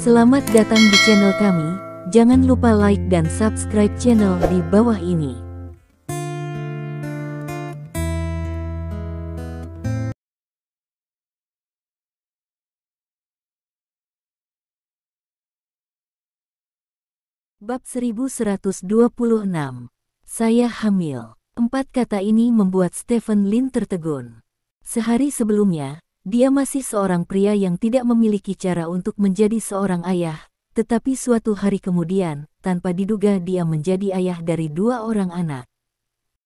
Selamat datang di channel kami, jangan lupa like dan subscribe channel di bawah ini. Bab 1126. Saya hamil. 4 kata ini membuat Stephen Lin tertegun. Sehari sebelumnya, dia masih seorang pria yang tidak memiliki cara untuk menjadi seorang ayah, tetapi suatu hari kemudian, tanpa diduga dia menjadi ayah dari 2 orang anak.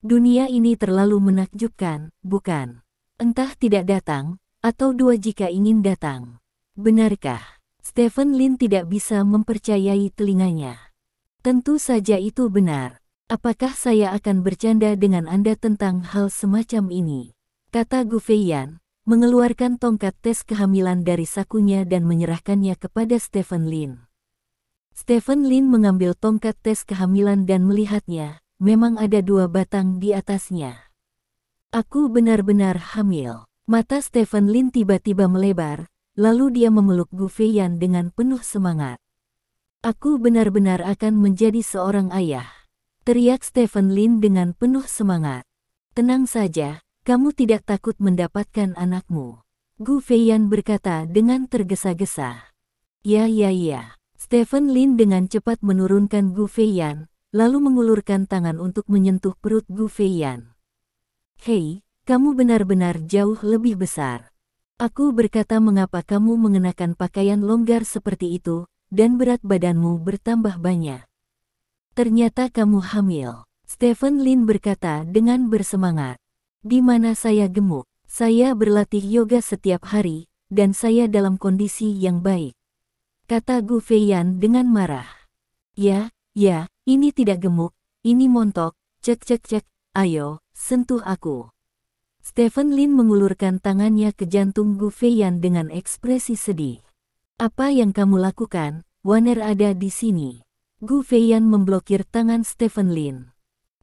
Dunia ini terlalu menakjubkan, bukan? Entah tidak datang, atau 2 jika ingin datang. Benarkah? Stephen Lin tidak bisa mempercayai telinganya. Tentu saja itu benar. Apakah saya akan bercanda dengan Anda tentang hal semacam ini? Kata Gu Feiyan, mengeluarkan tongkat tes kehamilan dari sakunya dan menyerahkannya kepada Stephen Lin. Stephen Lin mengambil tongkat tes kehamilan dan melihatnya, memang ada 2 batang di atasnya. Aku benar-benar hamil. Mata Stephen Lin tiba-tiba melebar, lalu dia memeluk Gu Feiyan dengan penuh semangat. Aku benar-benar akan menjadi seorang ayah, teriak Stephen Lin dengan penuh semangat. Tenang saja, kamu tidak takut mendapatkan anakmu, Gu Feiyan berkata dengan tergesa-gesa. Ya. Stephen Lin dengan cepat menurunkan Gu Feiyan, lalu mengulurkan tangan untuk menyentuh perut Gu Feiyan. Hei, kamu benar-benar jauh lebih besar. Aku berkata mengapa kamu mengenakan pakaian longgar seperti itu, dan berat badanmu bertambah banyak. Ternyata kamu hamil, Stephen Lin berkata dengan bersemangat. Di mana saya gemuk, saya berlatih yoga setiap hari, dan saya dalam kondisi yang baik, kata Gu Feiyan dengan marah. Ya, ini tidak gemuk, ini montok, cek, ayo, sentuh aku. Stephen Lin mengulurkan tangannya ke jantung Gu Feiyan dengan ekspresi sedih. Apa yang kamu lakukan? Wanner ada di sini. Gu Feiyan memblokir tangan Stephen Lin.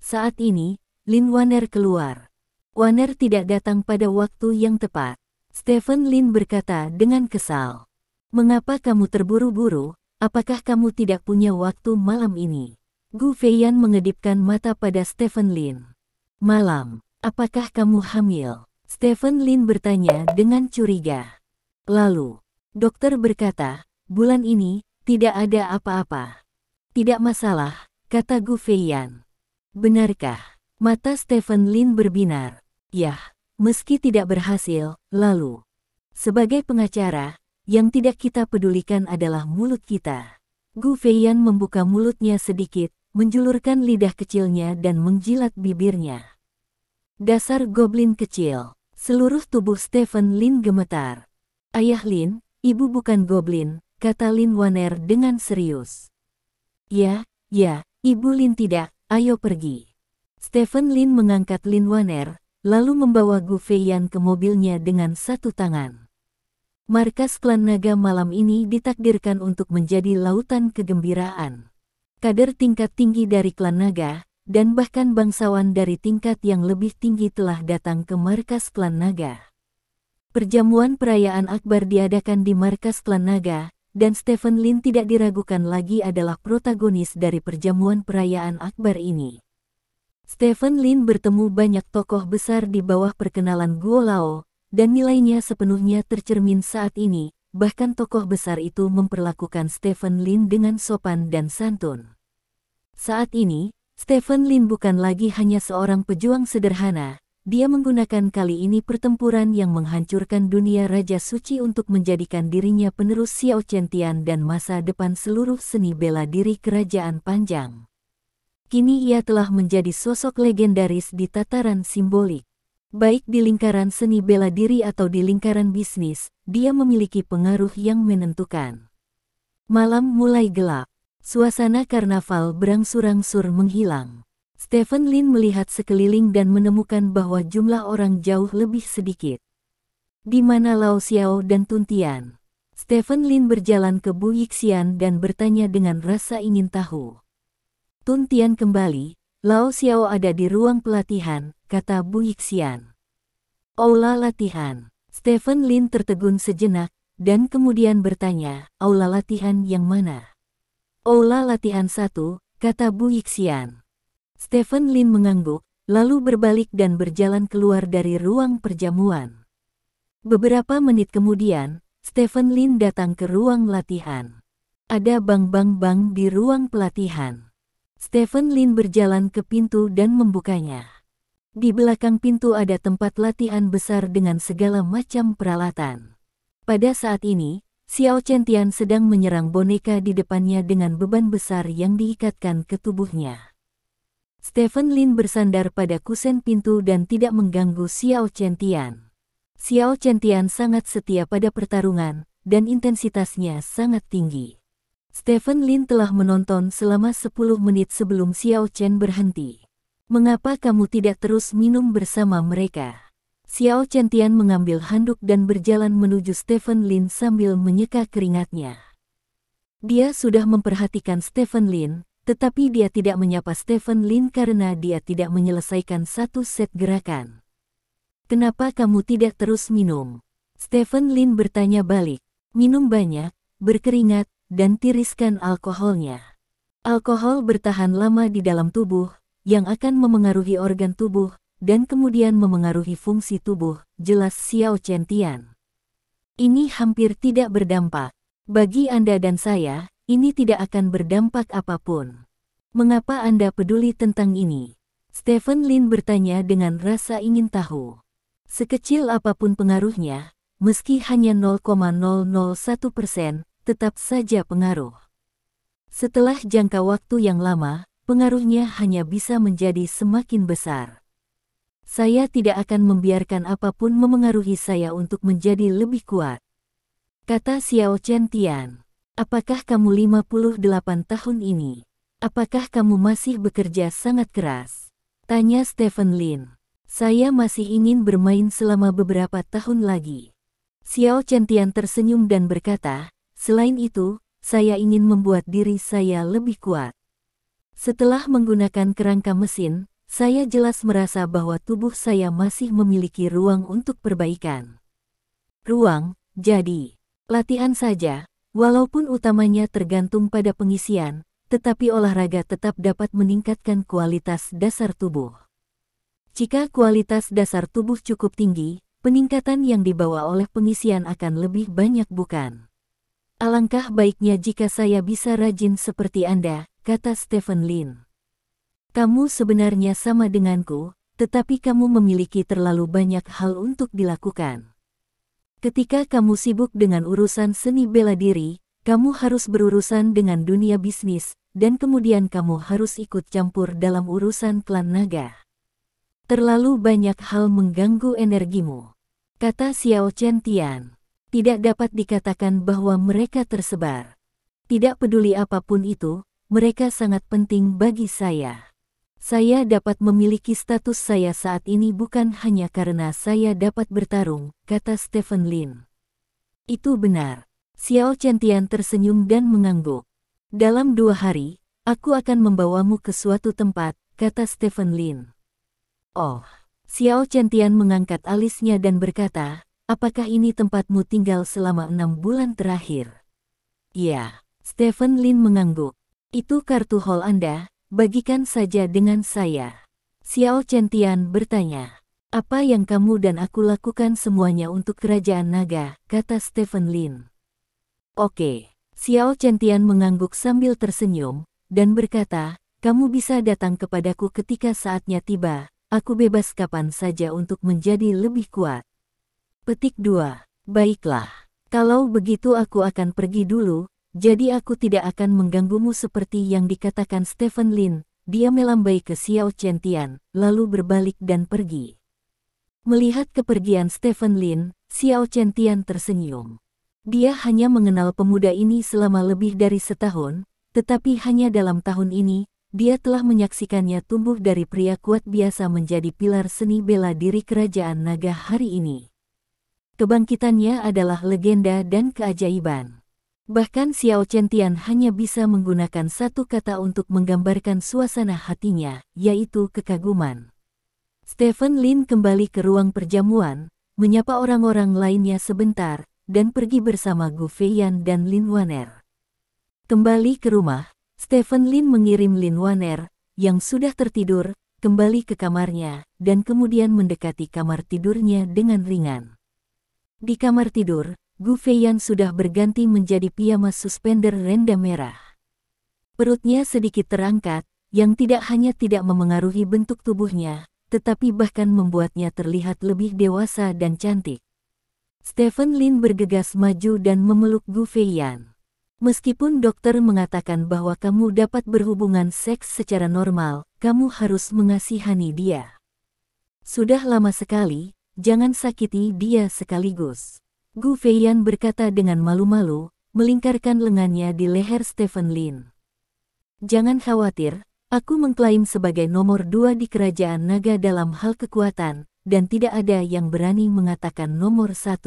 Saat ini, Lin Wanner keluar. Wanner tidak datang pada waktu yang tepat. Stephen Lin berkata dengan kesal. Mengapa kamu terburu-buru? Apakah kamu tidak punya waktu malam ini? Gu Feiyan mengedipkan mata pada Stephen Lin. Malam, apakah kamu hamil? Stephen Lin bertanya dengan curiga. Lalu, dokter berkata, bulan ini, tidak ada apa-apa. Tidak masalah, kata Gu Feiyan. Benarkah? Mata Stephen Lin berbinar. Yah, meski tidak berhasil, lalu. Sebagai pengacara, yang tidak kita pedulikan adalah mulut kita. Gu Feiyan membuka mulutnya sedikit, menjulurkan lidah kecilnya dan menjilat bibirnya. Dasar goblin kecil. Seluruh tubuh Stephen Lin gemetar. Ayah Lin, ibu bukan goblin, kata Lin Wanner dengan serius. Ya, Ibu Lin tidak, ayo pergi. Stephen Lin mengangkat Lin Wanner, lalu membawa Gu Feiyan ke mobilnya dengan satu tangan. Markas klan naga malam ini ditakdirkan untuk menjadi lautan kegembiraan. Kader tingkat tinggi dari klan naga, dan bahkan bangsawan dari tingkat yang lebih tinggi telah datang ke markas klan naga. Perjamuan perayaan akbar diadakan di markas klan naga, dan Stephen Lin tidak diragukan lagi adalah protagonis dari perjamuan perayaan akbar ini. Stephen Lin bertemu banyak tokoh besar di bawah perkenalan Guo Lao, dan nilainya sepenuhnya tercermin saat ini, bahkan tokoh besar itu memperlakukan Stephen Lin dengan sopan dan santun. Saat ini, Stephen Lin bukan lagi hanya seorang pejuang sederhana, dia menggunakan kali ini pertempuran yang menghancurkan dunia Raja Suci untuk menjadikan dirinya penerus Xiao Qiantian dan masa depan seluruh seni bela diri Kerajaan Panjang. Kini ia telah menjadi sosok legendaris di tataran simbolik. Baik di lingkaran seni bela diri atau di lingkaran bisnis, dia memiliki pengaruh yang menentukan. Malam mulai gelap. Suasana karnaval berangsur-angsur menghilang. Stephen Lin melihat sekeliling dan menemukan bahwa jumlah orang jauh lebih sedikit. Di mana Lao Xiao dan Tun Tian? Stephen Lin berjalan ke Bu Yixian dan bertanya dengan rasa ingin tahu. Tun Tian kembali, Lao Xiao ada di ruang pelatihan, kata Bu Yixian. Aula latihan. Stephen Lin tertegun sejenak, dan kemudian bertanya, "Aula latihan yang mana?" "Aula latihan 1, kata Bu Yixian. Stephen Lin mengangguk, lalu berbalik dan berjalan keluar dari ruang perjamuan. Beberapa menit kemudian, Stephen Lin datang ke ruang latihan. Ada bang-bang-bang di ruang pelatihan. Stephen Lin berjalan ke pintu dan membukanya. Di belakang pintu ada tempat latihan besar dengan segala macam peralatan. Pada saat ini, Xiao Chentian sedang menyerang boneka di depannya dengan beban besar yang diikatkan ke tubuhnya. Stephen Lin bersandar pada kusen pintu dan tidak mengganggu Xiao Chentian. Xiao Chentian sangat setia pada pertarungan, dan intensitasnya sangat tinggi. Stephen Lin telah menonton selama 10 menit sebelum Xiao Chen berhenti. "Mengapa kamu tidak terus minum bersama mereka?" Xiao Chentian mengambil handuk dan berjalan menuju Stephen Lin sambil menyeka keringatnya. Dia sudah memperhatikan Stephen Lin, tetapi dia tidak menyapa Stephen Lin karena dia tidak menyelesaikan satu set gerakan. "Kenapa kamu tidak terus minum?" Stephen Lin bertanya balik. "Minum banyak, berkeringat, dan tiriskan alkoholnya. Alkohol bertahan lama di dalam tubuh, yang akan memengaruhi organ tubuh, dan kemudian memengaruhi fungsi tubuh," jelas Xiao Chentian. "Ini hampir tidak berdampak. Bagi Anda dan saya, ini tidak akan berdampak apapun. Mengapa Anda peduli tentang ini?" Stephen Lin bertanya dengan rasa ingin tahu. Sekecil apapun pengaruhnya, meski hanya 0,001%, tetap saja pengaruh. Setelah jangka waktu yang lama, pengaruhnya hanya bisa menjadi semakin besar. "Saya tidak akan membiarkan apapun memengaruhi saya untuk menjadi lebih kuat," kata Xiao Chentian. "Apakah kamu 58 tahun ini? Apakah kamu masih bekerja sangat keras?" tanya Stephen Lin. "Saya masih ingin bermain selama beberapa tahun lagi." Xiao Chentian tersenyum dan berkata, "Selain itu, saya ingin membuat diri saya lebih kuat. Setelah menggunakan kerangka mesin, saya jelas merasa bahwa tubuh saya masih memiliki ruang untuk perbaikan." "Ruang, jadi latihan saja, walaupun utamanya tergantung pada pengisian, tetapi olahraga tetap dapat meningkatkan kualitas dasar tubuh. Jika kualitas dasar tubuh cukup tinggi, peningkatan yang dibawa oleh pengisian akan lebih banyak, bukan? Alangkah baiknya jika saya bisa rajin seperti Anda," kata Stephen Lin. "Kamu sebenarnya sama denganku, tetapi kamu memiliki terlalu banyak hal untuk dilakukan. Ketika kamu sibuk dengan urusan seni bela diri, kamu harus berurusan dengan dunia bisnis, dan kemudian kamu harus ikut campur dalam urusan klan naga. Terlalu banyak hal mengganggu energimu," kata Xiao Chentian. "Tidak dapat dikatakan bahwa mereka tersebar. Tidak peduli apapun itu, mereka sangat penting bagi saya. Saya dapat memiliki status saya saat ini bukan hanya karena saya dapat bertarung," kata Stephen Lin. "Itu benar." Xiao Chentian tersenyum dan mengangguk. "Dalam 2 hari, aku akan membawamu ke suatu tempat," kata Stephen Lin. "Oh." Xiao Chentian mengangkat alisnya dan berkata, "Apakah ini tempatmu tinggal selama 6 bulan terakhir?" "Ya." Stephen Lin mengangguk. "Itu kartu hall Anda, bagikan saja dengan saya." Xiao Chentian bertanya, "Apa yang kamu dan aku lakukan semuanya untuk kerajaan naga," kata Stephen Lin. "Oke." Xiao Chentian mengangguk sambil tersenyum, dan berkata, "Kamu bisa datang kepadaku ketika saatnya tiba. Aku bebas kapan saja untuk menjadi lebih kuat." Petik 2. "Baiklah. Kalau begitu aku akan pergi dulu, jadi aku tidak akan mengganggumu," seperti yang dikatakan Stephen Lin. Dia melambai ke Xiao Chentian, lalu berbalik dan pergi. Melihat kepergian Stephen Lin, Xiao Chentian tersenyum. Dia hanya mengenal pemuda ini selama lebih dari setahun, tetapi hanya dalam tahun ini, dia telah menyaksikannya tumbuh dari pria kuat biasa menjadi pilar seni bela diri kerajaan naga hari ini. Kebangkitannya adalah legenda dan keajaiban. Bahkan Xiao Chentian hanya bisa menggunakan satu kata untuk menggambarkan suasana hatinya, yaitu kekaguman. Stephen Lin kembali ke ruang perjamuan, menyapa orang-orang lainnya sebentar, dan pergi bersama Gu Feiyan dan Lin Waner. Kembali ke rumah, Stephen Lin mengirim Lin Waner, yang sudah tertidur, kembali ke kamarnya, dan kemudian mendekati kamar tidurnya dengan ringan. Di kamar tidur, Gu Feiyan sudah berganti menjadi piyama suspender renda merah. Perutnya sedikit terangkat, yang tidak hanya tidak memengaruhi bentuk tubuhnya, tetapi bahkan membuatnya terlihat lebih dewasa dan cantik. Stephen Lin bergegas maju dan memeluk Gu Feiyan. Meskipun dokter mengatakan bahwa kamu dapat berhubungan seks secara normal, kamu harus mengasihani dia. Sudah lama sekali, jangan sakiti dia sekaligus. Gu Feiyan berkata dengan malu-malu, melingkarkan lengannya di leher Stephen Lin. Jangan khawatir, aku mengklaim sebagai nomor 2 di kerajaan naga dalam hal kekuatan, dan tidak ada yang berani mengatakan nomor 1.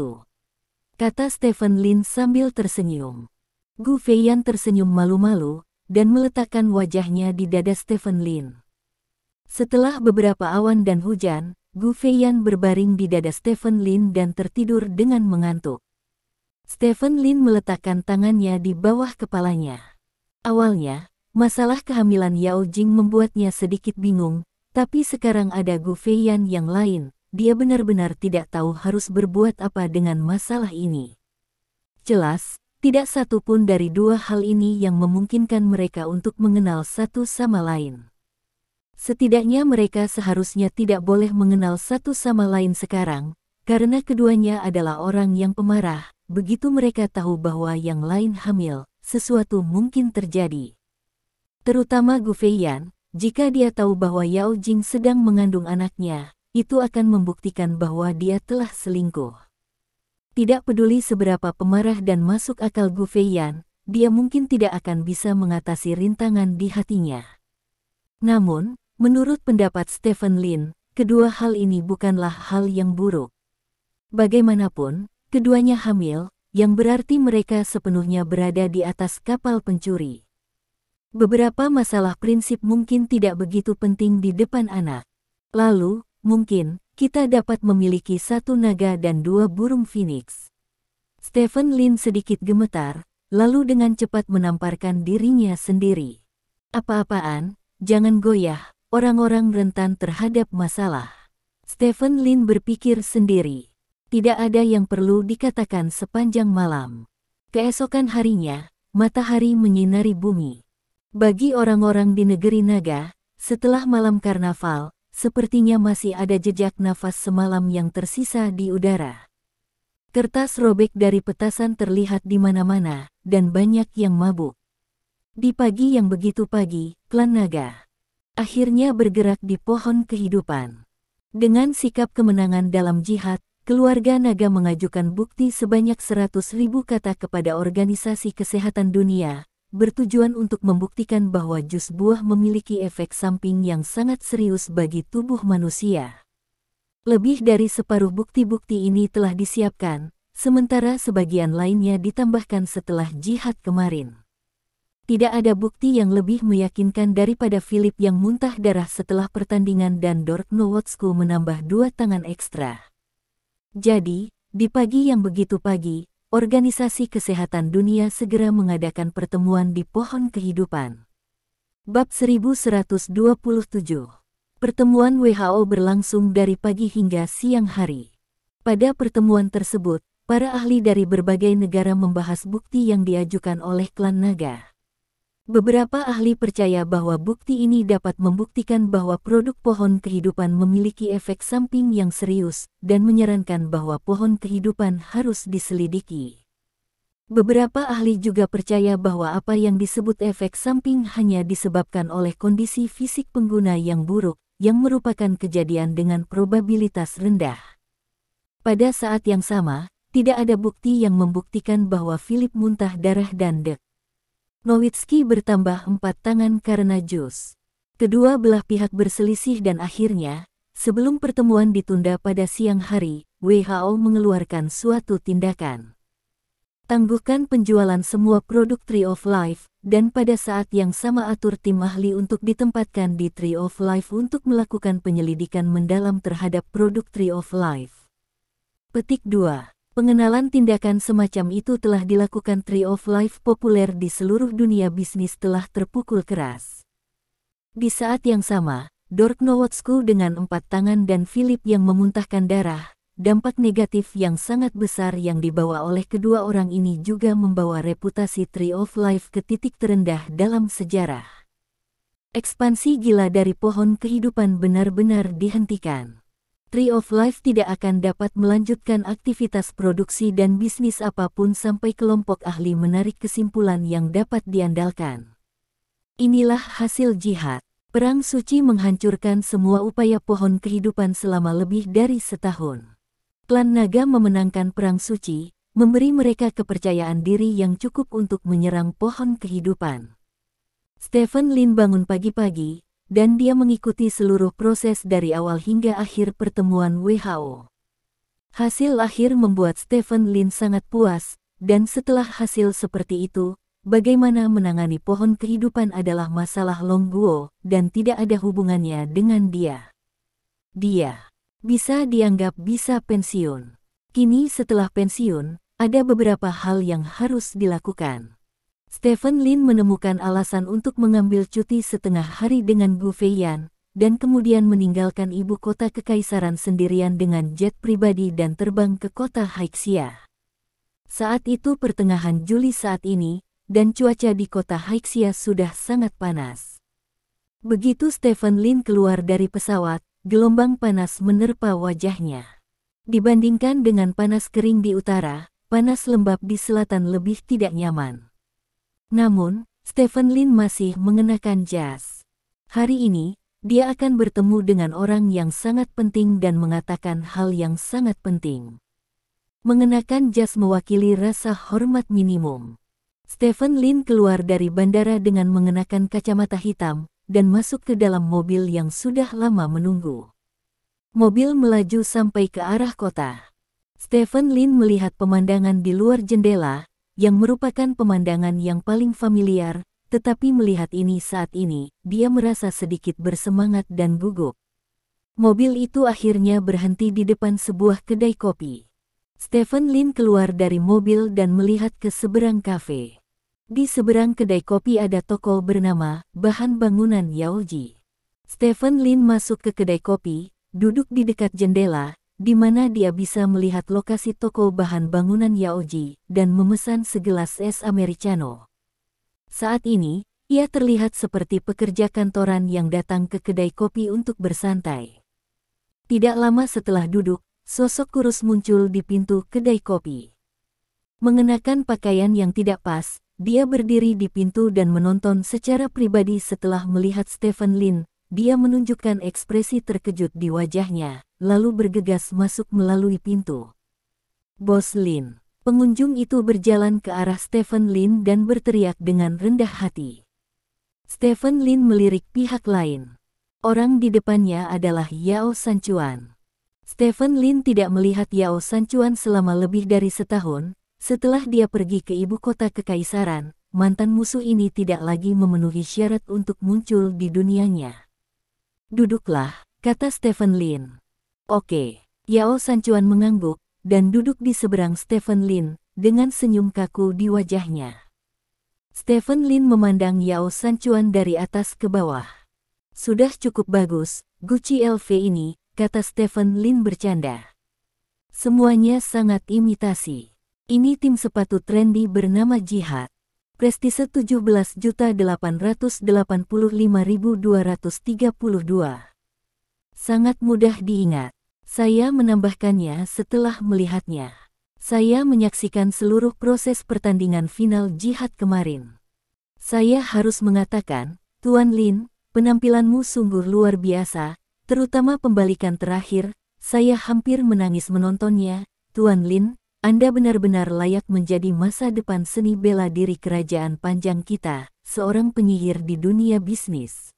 Kata Stephen Lin sambil tersenyum. Gu Feiyan tersenyum malu-malu, dan meletakkan wajahnya di dada Stephen Lin. Setelah beberapa awan dan hujan, Gu Feiyan berbaring di dada Stephen Lin dan tertidur dengan mengantuk. Stephen Lin meletakkan tangannya di bawah kepalanya. Awalnya, masalah kehamilan Yao Jing membuatnya sedikit bingung, tapi sekarang ada Gu Feiyan yang lain, dia benar-benar tidak tahu harus berbuat apa dengan masalah ini. Jelas, tidak satu pun dari dua hal ini yang memungkinkan mereka untuk mengenal satu sama lain. Setidaknya mereka seharusnya tidak boleh mengenal satu sama lain sekarang, karena keduanya adalah orang yang pemarah. Begitu mereka tahu bahwa yang lain hamil, sesuatu mungkin terjadi. Terutama Gu Feiyan, jika dia tahu bahwa Yao Jing sedang mengandung anaknya, itu akan membuktikan bahwa dia telah selingkuh. Tidak peduli seberapa pemarah dan masuk akal Gu Feiyan, dia mungkin tidak akan bisa mengatasi rintangan di hatinya. Namun, menurut pendapat Stephen Lin, kedua hal ini bukanlah hal yang buruk. Bagaimanapun, keduanya hamil, yang berarti mereka sepenuhnya berada di atas kapal pencuri. Beberapa masalah prinsip mungkin tidak begitu penting di depan anak. Lalu, mungkin, kita dapat memiliki satu naga dan dua burung phoenix. Stephen Lin sedikit gemetar, lalu dengan cepat menamparkan dirinya sendiri. Apa-apaan, jangan goyah, orang-orang rentan terhadap masalah. Stephen Lin berpikir sendiri. Tidak ada yang perlu dikatakan sepanjang malam. Keesokan harinya, matahari menyinari bumi. Bagi orang-orang di negeri naga, setelah malam karnaval, sepertinya masih ada jejak nafas semalam yang tersisa di udara. Kertas robek dari petasan terlihat di mana-mana, dan banyak yang mabuk. Di pagi yang begitu pagi, klan naga akhirnya bergerak di pohon kehidupan. Dengan sikap kemenangan dalam jihad, keluarga naga mengajukan bukti sebanyak 100.000 kata kepada Organisasi Kesehatan Dunia, bertujuan untuk membuktikan bahwa jus buah memiliki efek samping yang sangat serius bagi tubuh manusia. Lebih dari separuh bukti-bukti ini telah disiapkan, sementara sebagian lainnya ditambahkan setelah jihad kemarin. Tidak ada bukti yang lebih meyakinkan daripada Philip yang muntah darah setelah pertandingan dan Dork Nowotsku menambah 2 tangan ekstra. Jadi, di pagi yang begitu pagi, Organisasi Kesehatan Dunia segera mengadakan pertemuan di Pohon Kehidupan. Bab 1127. Pertemuan WHO berlangsung dari pagi hingga siang hari. Pada pertemuan tersebut, para ahli dari berbagai negara membahas bukti yang diajukan oleh klan naga. Beberapa ahli percaya bahwa bukti ini dapat membuktikan bahwa produk pohon kehidupan memiliki efek samping yang serius, dan menyarankan bahwa pohon kehidupan harus diselidiki. Beberapa ahli juga percaya bahwa apa yang disebut efek samping hanya disebabkan oleh kondisi fisik pengguna yang buruk, yang merupakan kejadian dengan probabilitas rendah. Pada saat yang sama, tidak ada bukti yang membuktikan bahwa Philip muntah darah dan Dek Nowitzki bertambah 4 tangan karena jus. Kedua belah pihak berselisih dan akhirnya, sebelum pertemuan ditunda pada siang hari, WHO mengeluarkan suatu tindakan. Tangguhkan penjualan semua produk Tree of Life, dan pada saat yang sama atur tim ahli untuk ditempatkan di Tree of Life untuk melakukan penyelidikan mendalam terhadap produk Tree of Life. Petik 2. Pengenalan tindakan semacam itu telah dilakukan Tree of Life populer di seluruh dunia bisnis telah terpukul keras. Di saat yang sama, Dirk Nowitzki dengan 4 tangan dan Philip yang memuntahkan darah, dampak negatif yang sangat besar yang dibawa oleh kedua orang ini juga membawa reputasi Tree of Life ke titik terendah dalam sejarah. Ekspansi gila dari pohon kehidupan benar-benar dihentikan. Tree of Life tidak akan dapat melanjutkan aktivitas produksi dan bisnis apapun sampai kelompok ahli menarik kesimpulan yang dapat diandalkan. Inilah hasil jihad. Perang suci menghancurkan semua upaya pohon kehidupan selama lebih dari setahun. Klan naga memenangkan perang suci, memberi mereka kepercayaan diri yang cukup untuk menyerang pohon kehidupan. Stephen Lin bangun pagi-pagi, dan dia mengikuti seluruh proses dari awal hingga akhir pertemuan WHO. Hasil akhir membuat Stephen Lin sangat puas, dan setelah hasil seperti itu, bagaimana menangani pohon kehidupan adalah masalah Long Guo, dan tidak ada hubungannya dengan dia. Dia bisa dianggap bisa pensiun. Kini setelah pensiun, ada beberapa hal yang harus dilakukan. Stephen Lin menemukan alasan untuk mengambil cuti setengah hari dengan Gu Feiyan, dan kemudian meninggalkan ibu kota kekaisaran sendirian dengan jet pribadi dan terbang ke kota Haixia. Saat itu pertengahan Juli saat ini, dan cuaca di kota Haixia sudah sangat panas. Begitu Stephen Lin keluar dari pesawat, gelombang panas menerpa wajahnya. Dibandingkan dengan panas kering di utara, panas lembab di selatan lebih tidak nyaman. Namun, Stephen Lin masih mengenakan jas. Hari ini, dia akan bertemu dengan orang yang sangat penting dan mengatakan hal yang sangat penting. Mengenakan jas mewakili rasa hormat minimum. Stephen Lin keluar dari bandara dengan mengenakan kacamata hitam, dan masuk ke dalam mobil yang sudah lama menunggu. Mobil melaju sampai ke arah kota. Stephen Lin melihat pemandangan di luar jendela, yang merupakan pemandangan yang paling familiar, tetapi melihat ini saat ini, dia merasa sedikit bersemangat dan gugup. Mobil itu akhirnya berhenti di depan sebuah kedai kopi. Stephen Lin keluar dari mobil dan melihat ke seberang kafe. Di seberang kedai kopi ada toko bernama Bahan Bangunan Yaoji. Stephen Lin masuk ke kedai kopi, duduk di dekat jendela, di mana dia bisa melihat lokasi toko bahan bangunan Yaoji, dan memesan segelas es americano. Saat ini, ia terlihat seperti pekerja kantoran yang datang ke kedai kopi untuk bersantai. Tidak lama setelah duduk, sosok kurus muncul di pintu kedai kopi. Mengenakan pakaian yang tidak pas, dia berdiri di pintu dan menonton secara pribadi setelah melihat Stephen Lin. Dia menunjukkan ekspresi terkejut di wajahnya, lalu bergegas masuk melalui pintu. Bos Lin. Pengunjung itu berjalan ke arah Stephen Lin dan berteriak dengan rendah hati. Stephen Lin melirik pihak lain. Orang di depannya adalah Yao Sanchuan. Stephen Lin tidak melihat Yao Sanchuan selama lebih dari setahun. Setelah dia pergi ke ibu kota kekaisaran, mantan musuh ini tidak lagi memenuhi syarat untuk muncul di dunianya. Duduklah, kata Stephen Lin. Oke. Yao Sanchuan mengangguk, dan duduk di seberang Stephen Lin, dengan senyum kaku di wajahnya. Stephen Lin memandang Yao Sanchuan dari atas ke bawah. Sudah cukup bagus, Gucci LV ini, kata Stephen Lin bercanda. Semuanya sangat imitasi. Ini tim sepatu trendy bernama Jihad. Prestise 17.885.232. Sangat mudah diingat. Saya menambahkannya setelah melihatnya. Saya menyaksikan seluruh proses pertandingan final Jihad kemarin. Saya harus mengatakan, Tuan Lin, penampilanmu sungguh luar biasa, terutama pembalikan terakhir. Saya hampir menangis menontonnya, Tuan Lin. Anda benar-benar layak menjadi masa depan seni bela diri kerajaan panjang kita, seorang penyihir di dunia bisnis.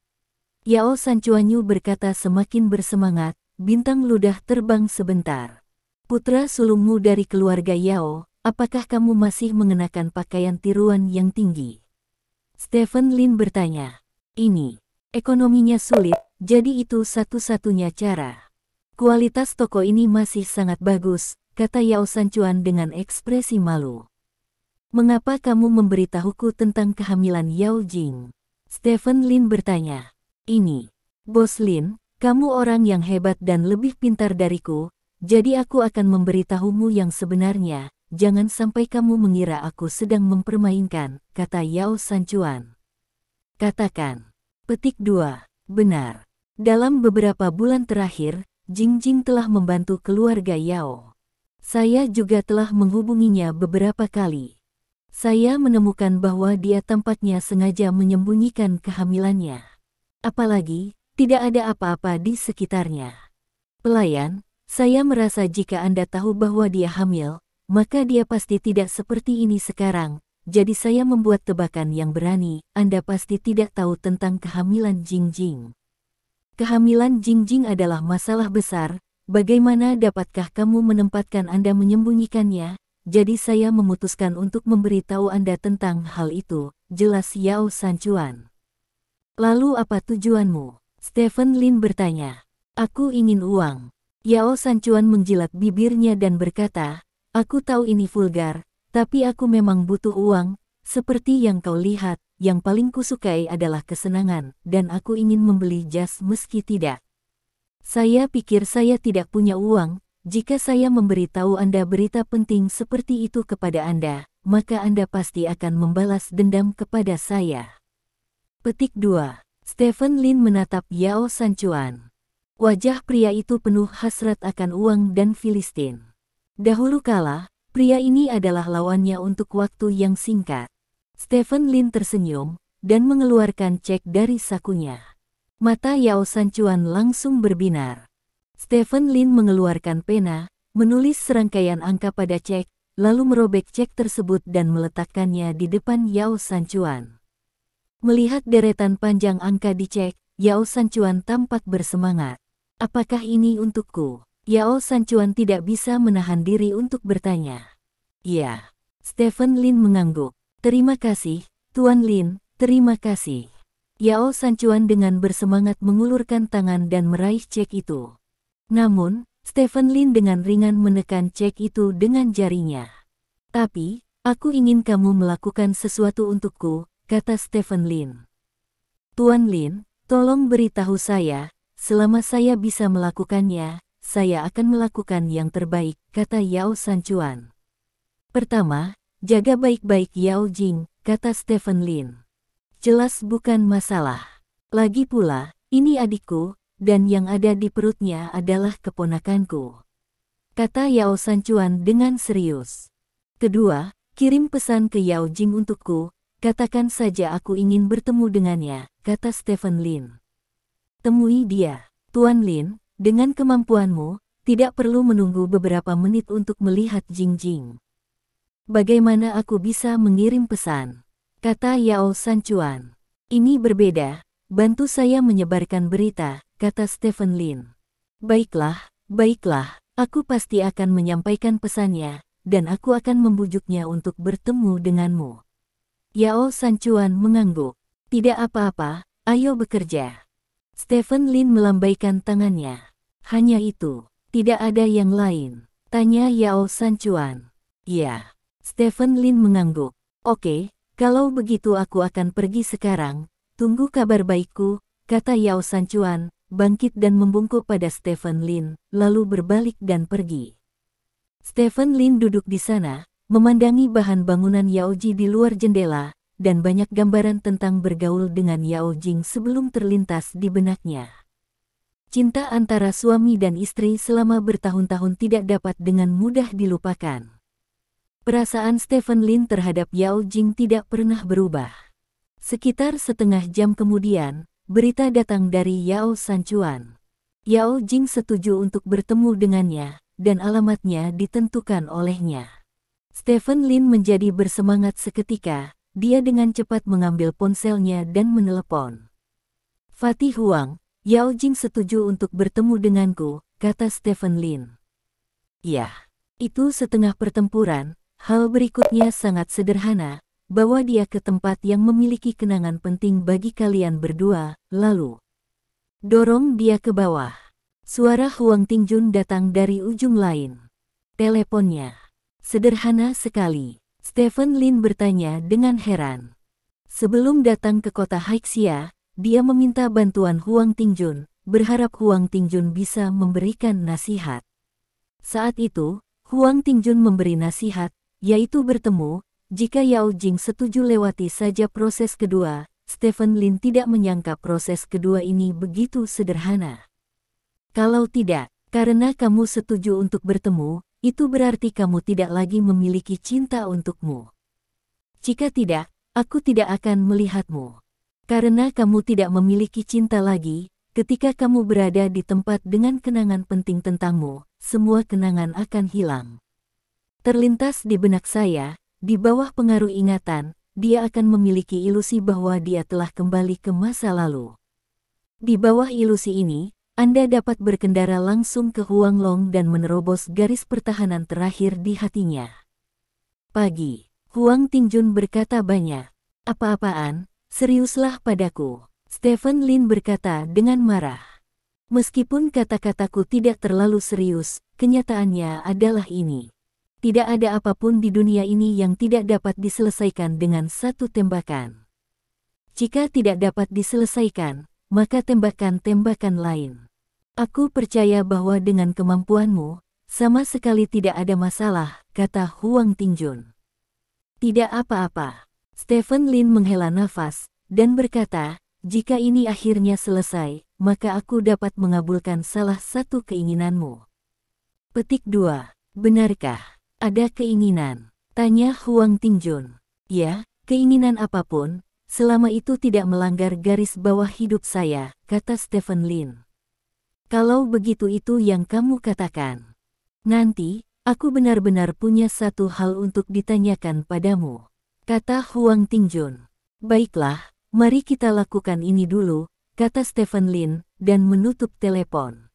Yao Sanchuanyu berkata semakin bersemangat, bintang ludah terbang sebentar. Putra sulungmu dari keluarga Yao, apakah kamu masih mengenakan pakaian tiruan yang tinggi? Stephen Lin bertanya. Ini, ekonominya sulit, jadi itu satu-satunya cara. Kualitas toko ini masih sangat bagus, kata Yao Sanchuan dengan ekspresi malu. Mengapa kamu memberitahuku tentang kehamilan Yao Jing? Stephen Lin bertanya. Ini, Bos Lin, kamu orang yang hebat dan lebih pintar dariku, jadi aku akan memberitahumu yang sebenarnya, jangan sampai kamu mengira aku sedang mempermainkan, kata Yao Sanchuan. Katakan. Petik 2. Benar. Dalam beberapa bulan terakhir, Jing Jing telah membantu keluarga Yao. Saya juga telah menghubunginya beberapa kali. Saya menemukan bahwa dia tampaknya sengaja menyembunyikan kehamilannya. Apalagi, tidak ada apa-apa di sekitarnya. Pelayan, saya merasa jika Anda tahu bahwa dia hamil, maka dia pasti tidak seperti ini sekarang. Jadi saya membuat tebakan yang berani, Anda pasti tidak tahu tentang kehamilan Jing Jing. Kehamilan Jing Jing adalah masalah besar, bagaimana dapatkah kamu menempatkan Anda menyembunyikannya? Jadi saya memutuskan untuk memberitahu Anda tentang hal itu, jelas Yao Sanchuan. Lalu apa tujuanmu? Stephen Lin bertanya. Aku ingin uang. Yao Sanchuan menjilat bibirnya dan berkata, aku tahu ini vulgar, tapi aku memang butuh uang, seperti yang kau lihat, yang paling kusukai adalah kesenangan, dan aku ingin membeli jas meski tidak. Saya pikir saya tidak punya uang, jika saya memberitahu Anda berita penting seperti itu kepada Anda, maka Anda pasti akan membalas dendam kepada saya. Petik 2. Stephen Lin menatap Yao Sanchuan. Wajah pria itu penuh hasrat akan uang dan Filistin. Dahulu kala, pria ini adalah lawannya untuk waktu yang singkat. Stephen Lin tersenyum, dan mengeluarkan cek dari sakunya. Mata Yao Sanchuan langsung berbinar. Stephen Lin mengeluarkan pena, menulis serangkaian angka pada cek, lalu merobek cek tersebut dan meletakkannya di depan Yao Sanchuan. Melihat deretan panjang angka di cek, Yao Sanchuan tampak bersemangat. Apakah ini untukku? Yao Sanchuan tidak bisa menahan diri untuk bertanya. Ya. Stephen Lin mengangguk. Terima kasih, Tuan Lin, terima kasih. Yao Sanchuan dengan bersemangat mengulurkan tangan dan meraih cek itu. Namun, Stephen Lin dengan ringan menekan cek itu dengan jarinya. Tapi, aku ingin kamu melakukan sesuatu untukku, kata Stephen Lin. Tuan Lin, tolong beritahu saya, selama saya bisa melakukannya, saya akan melakukan yang terbaik, kata Yao Sanchuan. Pertama, jaga baik-baik Yao Jing, kata Stephen Lin. Jelas bukan masalah. Lagi pula, ini adikku, dan yang ada di perutnya adalah keponakanku, kata Yao Sanchuan dengan serius. Kedua, kirim pesan ke Yao Jing untukku, katakan saja aku ingin bertemu dengannya, kata Stephen Lin. Temui dia, Tuan Lin, dengan kemampuanmu, tidak perlu menunggu beberapa menit untuk melihat Jing Jing. Bagaimana aku bisa mengirim pesan? Kata Yao Sanchuan. Ini berbeda, bantu saya menyebarkan berita, kata Stephen Lin. Baiklah, aku pasti akan menyampaikan pesannya, dan aku akan membujuknya untuk bertemu denganmu. Yao Sanchuan mengangguk. Tidak apa-apa, ayo bekerja. Stephen Lin melambaikan tangannya. Hanya itu, tidak ada yang lain, tanya Yao Sanchuan. Ya. Stephen Lin mengangguk. Oke, kalau begitu aku akan pergi sekarang, tunggu kabar baikku, kata Yao Sanchuan, bangkit dan membungkuk pada Stephen Lin, lalu berbalik dan pergi. Stephen Lin duduk di sana, memandangi bahan bangunan Yaoji di luar jendela, dan banyak gambaran tentang bergaul dengan Yao Jing sebelum terlintas di benaknya. Cinta antara suami dan istri selama bertahun-tahun tidak dapat dengan mudah dilupakan. Perasaan Stephen Lin terhadap Yao Jing tidak pernah berubah. Sekitar setengah jam kemudian, berita datang dari Yao Sanchuan. Yao Jing setuju untuk bertemu dengannya, dan alamatnya ditentukan olehnya. Stephen Lin menjadi bersemangat seketika, dia dengan cepat mengambil ponselnya dan menelepon. Fatih Huang, Yao Jing setuju untuk bertemu denganku, kata Stephen Lin. Ya, itu setengah pertempuran, hal berikutnya sangat sederhana, bawa dia ke tempat yang memiliki kenangan penting bagi kalian berdua, lalu dorong dia ke bawah. Suara Huang Tingjun datang dari ujung lain. teleponnya. Sederhana sekali. Stephen Lin bertanya dengan heran. Sebelum datang ke kota Haixia, dia meminta bantuan Huang Tingjun, berharap Huang Tingjun bisa memberikan nasihat. Saat itu, Huang Tingjun memberi nasihat, yaitu bertemu. Jika Yao Jing setuju lewati saja proses kedua, Stephen Lin tidak menyangka proses kedua ini begitu sederhana. Kalau tidak, karena kamu setuju untuk bertemu, itu berarti kamu tidak lagi memiliki cinta untukmu. Jika tidak, aku tidak akan melihatmu. Karena kamu tidak memiliki cinta lagi, ketika kamu berada di tempat dengan kenangan penting tentangmu, semua kenangan akan hilang. Terlintas di benak saya, di bawah pengaruh ingatan, dia akan memiliki ilusi bahwa dia telah kembali ke masa lalu. Di bawah ilusi ini, Anda dapat berkendara langsung ke Huanglong dan menerobos garis pertahanan terakhir di hatinya. Pagi, Huang Tingjun berkata banyak. Apa-apaan, seriuslah padaku, Stephen Lin berkata dengan marah. Meskipun kata-kataku tidak terlalu serius, kenyataannya adalah ini. Tidak ada apapun di dunia ini yang tidak dapat diselesaikan dengan satu tembakan. Jika tidak dapat diselesaikan, maka tembakan-tembakan lain. Aku percaya bahwa dengan kemampuanmu, sama sekali tidak ada masalah, kata Huang Tingjun. Tidak apa-apa. Stephen Lin menghela nafas, dan berkata, jika ini akhirnya selesai, maka aku dapat mengabulkan salah satu keinginanmu. Petik 2. Benarkah ada keinginan? Tanya Huang Tingjun. Ya, keinginan apapun, selama itu tidak melanggar garis bawah hidup saya, kata Stephen Lin. Kalau begitu itu yang kamu katakan. Nanti, aku benar-benar punya satu hal untuk ditanyakan padamu, kata Huang Tingjun. Baiklah, mari kita lakukan ini dulu, kata Stephen Lin, dan menutup telepon.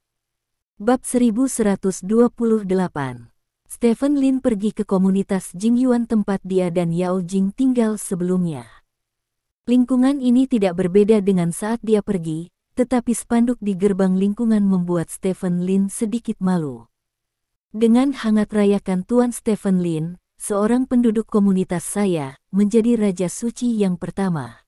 Bab 1128. Stephen Lin pergi ke komunitas Jingyuan tempat dia dan Yao Jing tinggal sebelumnya. Lingkungan ini tidak berbeda dengan saat dia pergi, tetapi spanduk di gerbang lingkungan membuat Stephen Lin sedikit malu. Dengan hangat rayakan Tuan Stephen Lin, seorang penduduk komunitas saya, menjadi Raja Suci yang pertama.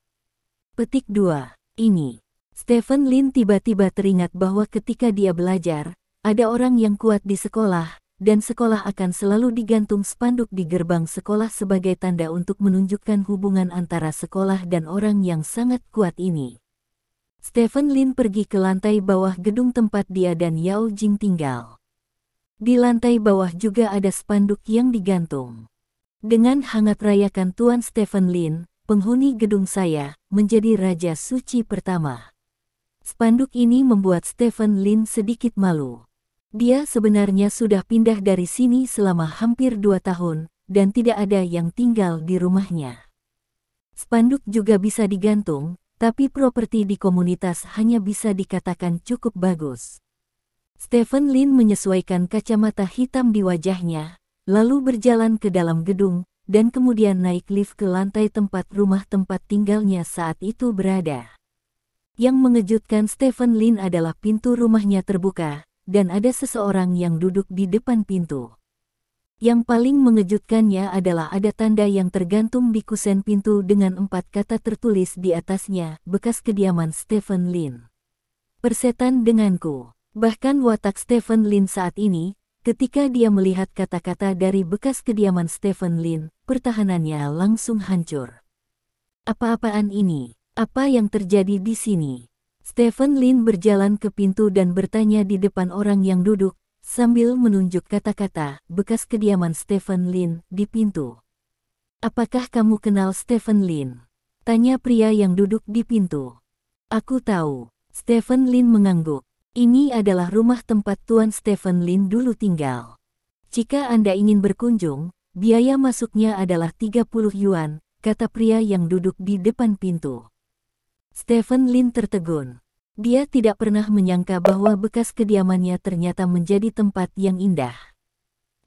Petik 2. Ini. Stephen Lin tiba-tiba teringat bahwa ketika dia belajar, ada orang yang kuat di sekolah, dan sekolah akan selalu digantung spanduk di gerbang sekolah sebagai tanda untuk menunjukkan hubungan antara sekolah dan orang yang sangat kuat ini. Stephen Lin pergi ke lantai bawah gedung tempat dia dan Yao Jing tinggal. Di lantai bawah juga ada spanduk yang digantung. Dengan hangat rayakan Tuan Stephen Lin, penghuni gedung saya, menjadi Raja Suci pertama. Spanduk ini membuat Stephen Lin sedikit malu. Dia sebenarnya sudah pindah dari sini selama hampir 2 tahun, dan tidak ada yang tinggal di rumahnya. Spanduk juga bisa digantung, tapi properti di komunitas hanya bisa dikatakan cukup bagus. Stephen Lin menyesuaikan kacamata hitam di wajahnya, lalu berjalan ke dalam gedung, dan kemudian naik lift ke lantai tempat rumah tempat tinggalnya saat itu berada. Yang mengejutkan Stephen Lin adalah pintu rumahnya terbuka, dan ada seseorang yang duduk di depan pintu. Yang paling mengejutkannya adalah ada tanda yang tergantung di kusen pintu dengan 4 kata tertulis di atasnya, bekas kediaman Stephen Lin. Persetan denganku. Bahkan watak Stephen Lin saat ini, ketika dia melihat kata-kata dari bekas kediaman Stephen Lin, pertahanannya langsung hancur. Apa-apaan ini? Apa yang terjadi di sini? Stephen Lin berjalan ke pintu dan bertanya di depan orang yang duduk, sambil menunjuk kata-kata bekas kediaman Stephen Lin di pintu. Apakah kamu kenal Stephen Lin? Tanya pria yang duduk di pintu. Aku tahu. Stephen Lin mengangguk. Ini adalah rumah tempat Tuan Stephen Lin dulu tinggal. Jika Anda ingin berkunjung, biaya masuknya adalah 30 yuan, kata pria yang duduk di depan pintu. Stephen Lin tertegun. Dia tidak pernah menyangka bahwa bekas kediamannya ternyata menjadi tempat yang indah.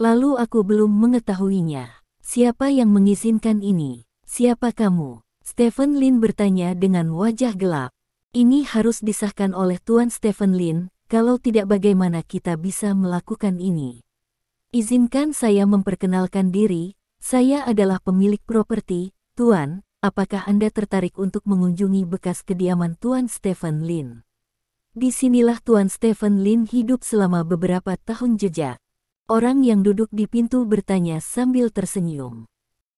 Lalu aku belum mengetahuinya. Siapa yang mengizinkan ini? Siapa kamu? Stephen Lin bertanya dengan wajah gelap. Ini harus disahkan oleh Tuan Stephen Lin, kalau tidak bagaimana kita bisa melakukan ini? Izinkan saya memperkenalkan diri, saya adalah pemilik properti, Tuan. Apakah Anda tertarik untuk mengunjungi bekas kediaman Tuan Stephen Lin? Disinilah Tuan Stephen Lin hidup selama beberapa tahun jejak. Orang yang duduk di pintu bertanya sambil tersenyum.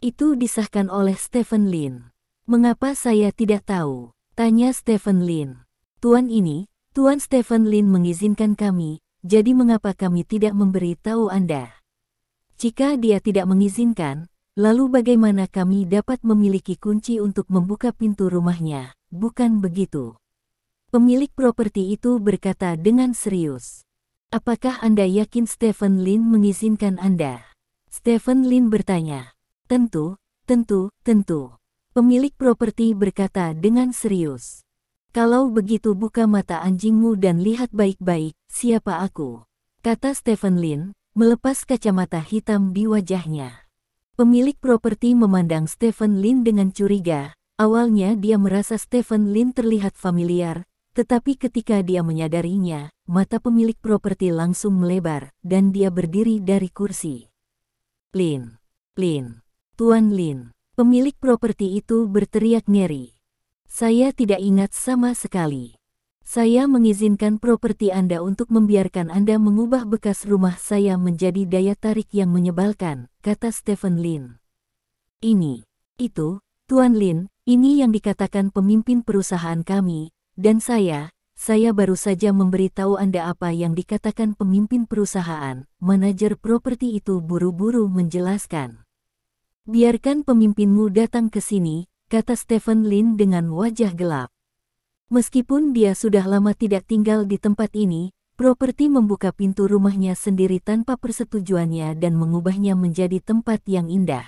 Itu disahkan oleh Stephen Lin. Mengapa saya tidak tahu? Tanya Stephen Lin. Tuan ini, Tuan Stephen Lin mengizinkan kami, jadi mengapa kami tidak memberi tahu Anda? Jika dia tidak mengizinkan, lalu bagaimana kami dapat memiliki kunci untuk membuka pintu rumahnya? Bukan begitu. Pemilik properti itu berkata dengan serius. Apakah Anda yakin Stephen Lin mengizinkan Anda? Stephen Lin bertanya. Tentu, tentu, tentu. Pemilik properti berkata dengan serius. Kalau begitu buka mata anjingmu dan lihat baik-baik, siapa aku? Kata Stephen Lin, melepas kacamata hitam di wajahnya. Pemilik properti memandang Stephen Lin dengan curiga. Awalnya dia merasa Stephen Lin terlihat familiar, tetapi ketika dia menyadarinya, mata pemilik properti langsung melebar, dan dia berdiri dari kursi. Lin, Lin, Tuan Lin. Pemilik properti itu berteriak ngeri. Saya tidak ingat sama sekali. Saya mengizinkan properti Anda untuk membiarkan Anda mengubah bekas rumah saya menjadi daya tarik yang menyebalkan, kata Stephen Lin. Ini, itu, Tuan Lin, ini yang dikatakan pemimpin perusahaan kami, dan saya baru saja memberitahu Anda apa yang dikatakan pemimpin perusahaan, manajer properti itu buru-buru menjelaskan. Biarkan pemimpinmu datang ke sini, kata Stephen Lin dengan wajah gelap. Meskipun dia sudah lama tidak tinggal di tempat ini, properti membuka pintu rumahnya sendiri tanpa persetujuannya dan mengubahnya menjadi tempat yang indah.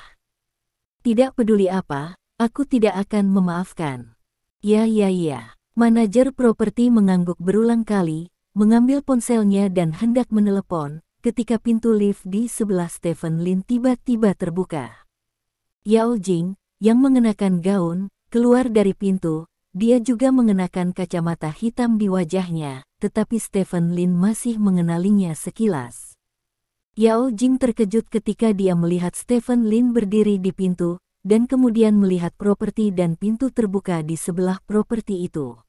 Tidak peduli apa, aku tidak akan memaafkan. Ya. Manajer properti mengangguk berulang kali, mengambil ponselnya dan hendak menelepon, ketika pintu lift di sebelah Stephen Lin tiba-tiba terbuka. Yao Jing, yang mengenakan gaun, keluar dari pintu. Dia juga mengenakan kacamata hitam di wajahnya, tetapi Stephen Lin masih mengenalinya sekilas. Yao Jing terkejut ketika dia melihat Stephen Lin berdiri di pintu, dan kemudian melihat properti dan pintu terbuka di sebelah properti itu.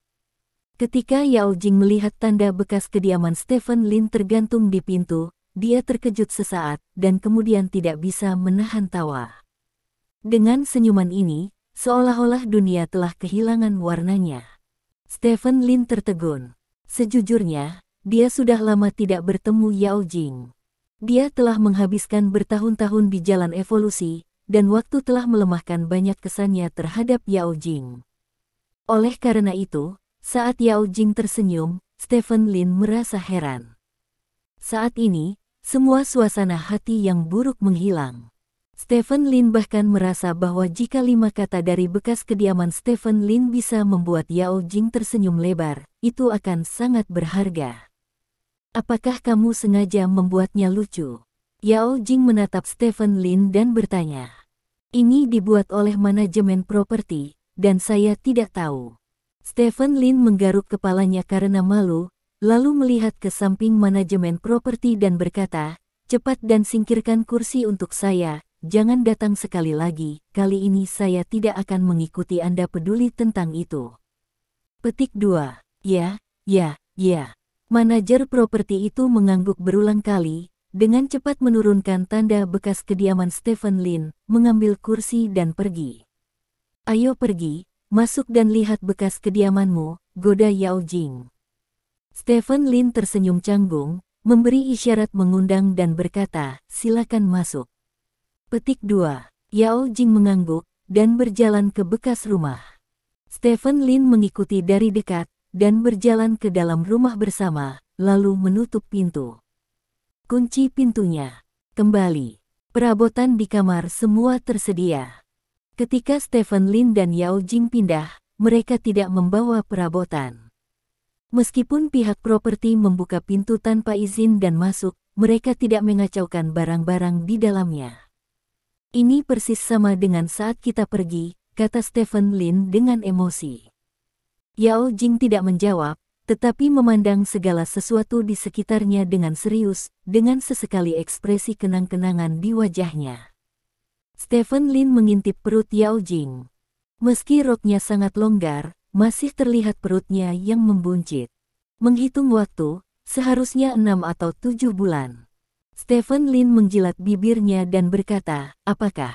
Ketika Yao Jing melihat tanda bekas kediaman Stephen Lin tergantung di pintu, dia terkejut sesaat, dan kemudian tidak bisa menahan tawa. Dengan senyuman ini, seolah-olah dunia telah kehilangan warnanya. Stephen Lin tertegun. Sejujurnya, dia sudah lama tidak bertemu Yao Jing. Dia telah menghabiskan bertahun-tahun di jalan evolusi, dan waktu telah melemahkan banyak kesannya terhadap Yao Jing. Oleh karena itu, saat Yao Jing tersenyum, Stephen Lin merasa heran. Saat ini, semua suasana hati yang buruk menghilang. Stephen Lin bahkan merasa bahwa jika 5 kata dari bekas kediaman Stephen Lin bisa membuat Yao Jing tersenyum lebar, itu akan sangat berharga. Apakah kamu sengaja membuatnya lucu? Yao Jing menatap Stephen Lin dan bertanya. Ini dibuat oleh manajemen properti, dan saya tidak tahu. Stephen Lin menggaruk kepalanya karena malu, lalu melihat ke samping manajemen properti dan berkata, cepat dan singkirkan kursi untuk saya. Jangan datang sekali lagi, kali ini saya tidak akan mengikuti Anda peduli tentang itu. Petik 2. Ya. Manajer properti itu mengangguk berulang kali, dengan cepat menurunkan tanda bekas kediaman Stephen Lin, mengambil kursi dan pergi. Ayo pergi, masuk dan lihat bekas kediamanmu, goda Yao Jing. Stephen Lin tersenyum canggung, memberi isyarat mengundang dan berkata, silakan masuk. Petik 2. Yao Jing mengangguk, dan berjalan ke bekas rumah. Stephen Lin mengikuti dari dekat, dan berjalan ke dalam rumah bersama, lalu menutup pintu. Kunci pintunya. Kembali. Perabotan di kamar semua tersedia. Ketika Stephen Lin dan Yao Jing pindah, mereka tidak membawa perabotan. Meskipun pihak properti membuka pintu tanpa izin dan masuk, mereka tidak mengacaukan barang-barang di dalamnya. Ini persis sama dengan saat kita pergi, kata Stephen Lin dengan emosi. Yao Jing tidak menjawab, tetapi memandang segala sesuatu di sekitarnya dengan serius, dengan sesekali ekspresi kenang-kenangan di wajahnya. Stephen Lin mengintip perut Yao Jing. Meski roknya sangat longgar, masih terlihat perutnya yang membuncit. Menghitung waktu, seharusnya 6 atau 7 bulan. Stephen Lin menjilat bibirnya dan berkata, "Apakah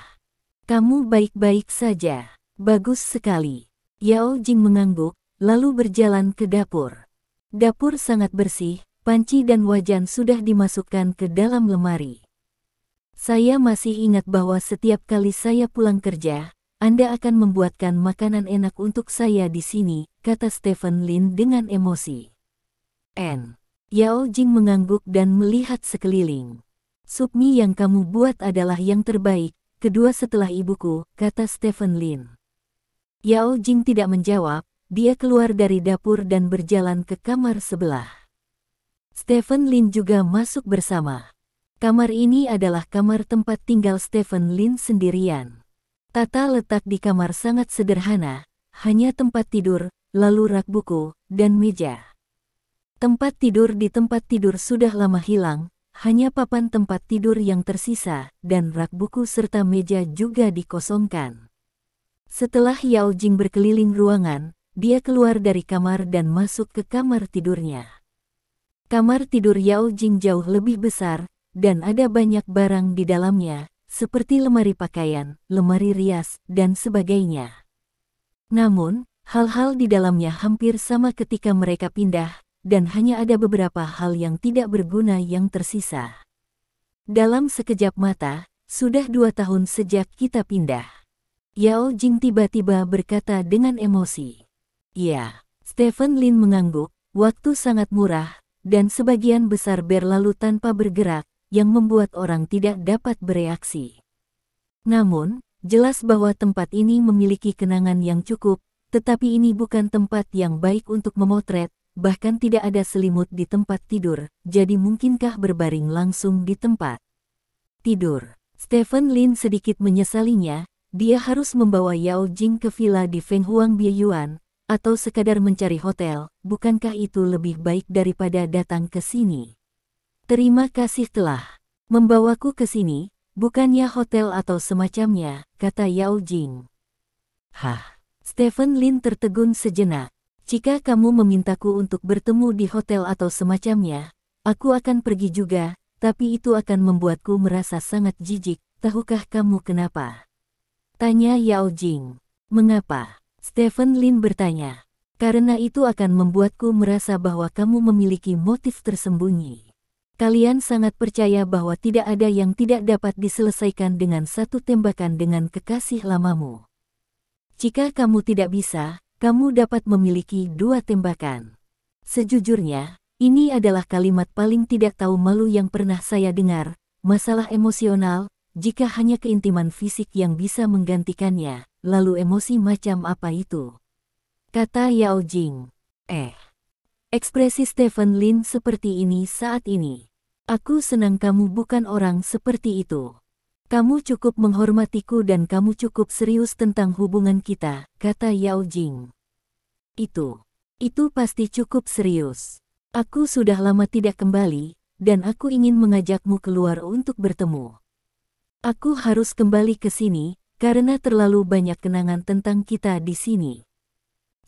kamu baik-baik saja?" "Bagus sekali." Yao Jing mengangguk, lalu berjalan ke dapur. Dapur sangat bersih, panci dan wajan sudah dimasukkan ke dalam lemari. "Saya masih ingat bahwa setiap kali saya pulang kerja, Anda akan membuatkan makanan enak untuk saya di sini," kata Stephen Lin dengan emosi. Yao Jing mengangguk dan melihat sekeliling. "Sup mie yang kamu buat adalah yang terbaik, kedua setelah ibuku," kata Stephen Lin. Yao Jing tidak menjawab. Dia keluar dari dapur dan berjalan ke kamar sebelah. Stephen Lin juga masuk bersama. Kamar ini adalah kamar tempat tinggal Stephen Lin sendirian. Tata letak di kamar sangat sederhana, hanya tempat tidur, lalu rak buku, dan meja. Tempat tidur di tempat tidur sudah lama hilang, hanya papan tempat tidur yang tersisa, dan rak buku serta meja juga dikosongkan. Setelah Yao Jing berkeliling ruangan, dia keluar dari kamar dan masuk ke kamar tidurnya. Kamar tidur Yao Jing jauh lebih besar, dan ada banyak barang di dalamnya, seperti lemari pakaian, lemari rias, dan sebagainya. Namun, hal-hal di dalamnya hampir sama ketika mereka pindah, dan hanya ada beberapa hal yang tidak berguna yang tersisa. Dalam sekejap mata, sudah 2 tahun sejak kita pindah. Yao Jing tiba-tiba berkata dengan emosi. "Ya." Stephen Lin mengangguk, waktu sangat murah, dan sebagian besar berlalu tanpa bergerak, yang membuat orang tidak dapat bereaksi. Namun, jelas bahwa tempat ini memiliki kenangan yang cukup, tetapi ini bukan tempat yang baik untuk memotret, bahkan tidak ada selimut di tempat tidur, jadi mungkinkah berbaring langsung di tempat tidur? Stephen Lin sedikit menyesalinya, dia harus membawa Yao Jing ke villa di Fenghuang Bieyuan, atau sekadar mencari hotel, bukankah itu lebih baik daripada datang ke sini? "Terima kasih telah membawaku ke sini, bukannya hotel atau semacamnya," kata Yao Jing. "Hah?" Stephen Lin tertegun sejenak. "Jika kamu memintaku untuk bertemu di hotel atau semacamnya, aku akan pergi juga, tapi itu akan membuatku merasa sangat jijik. Tahukah kamu kenapa?" tanya Yao Jing. "Mengapa?" Stephen Lin bertanya. "Karena itu akan membuatku merasa bahwa kamu memiliki motif tersembunyi. Kalian sangat percaya bahwa tidak ada yang tidak dapat diselesaikan dengan satu tembakan dengan kekasih lamamu. Jika kamu tidak bisa, kamu dapat memiliki 2 tembakan. Sejujurnya, ini adalah kalimat paling tidak tahu malu yang pernah saya dengar. Masalah emosional, jika hanya keintiman fisik yang bisa menggantikannya, lalu emosi macam apa itu?" kata Yao Jing. Ekspresi Stephen Lin seperti ini saat ini. "Aku senang kamu bukan orang seperti itu. Kamu cukup menghormatiku dan kamu cukup serius tentang hubungan kita," kata Yao Jing. Itu pasti cukup serius. "Aku sudah lama tidak kembali, dan aku ingin mengajakmu keluar untuk bertemu. Aku harus kembali ke sini, karena terlalu banyak kenangan tentang kita di sini."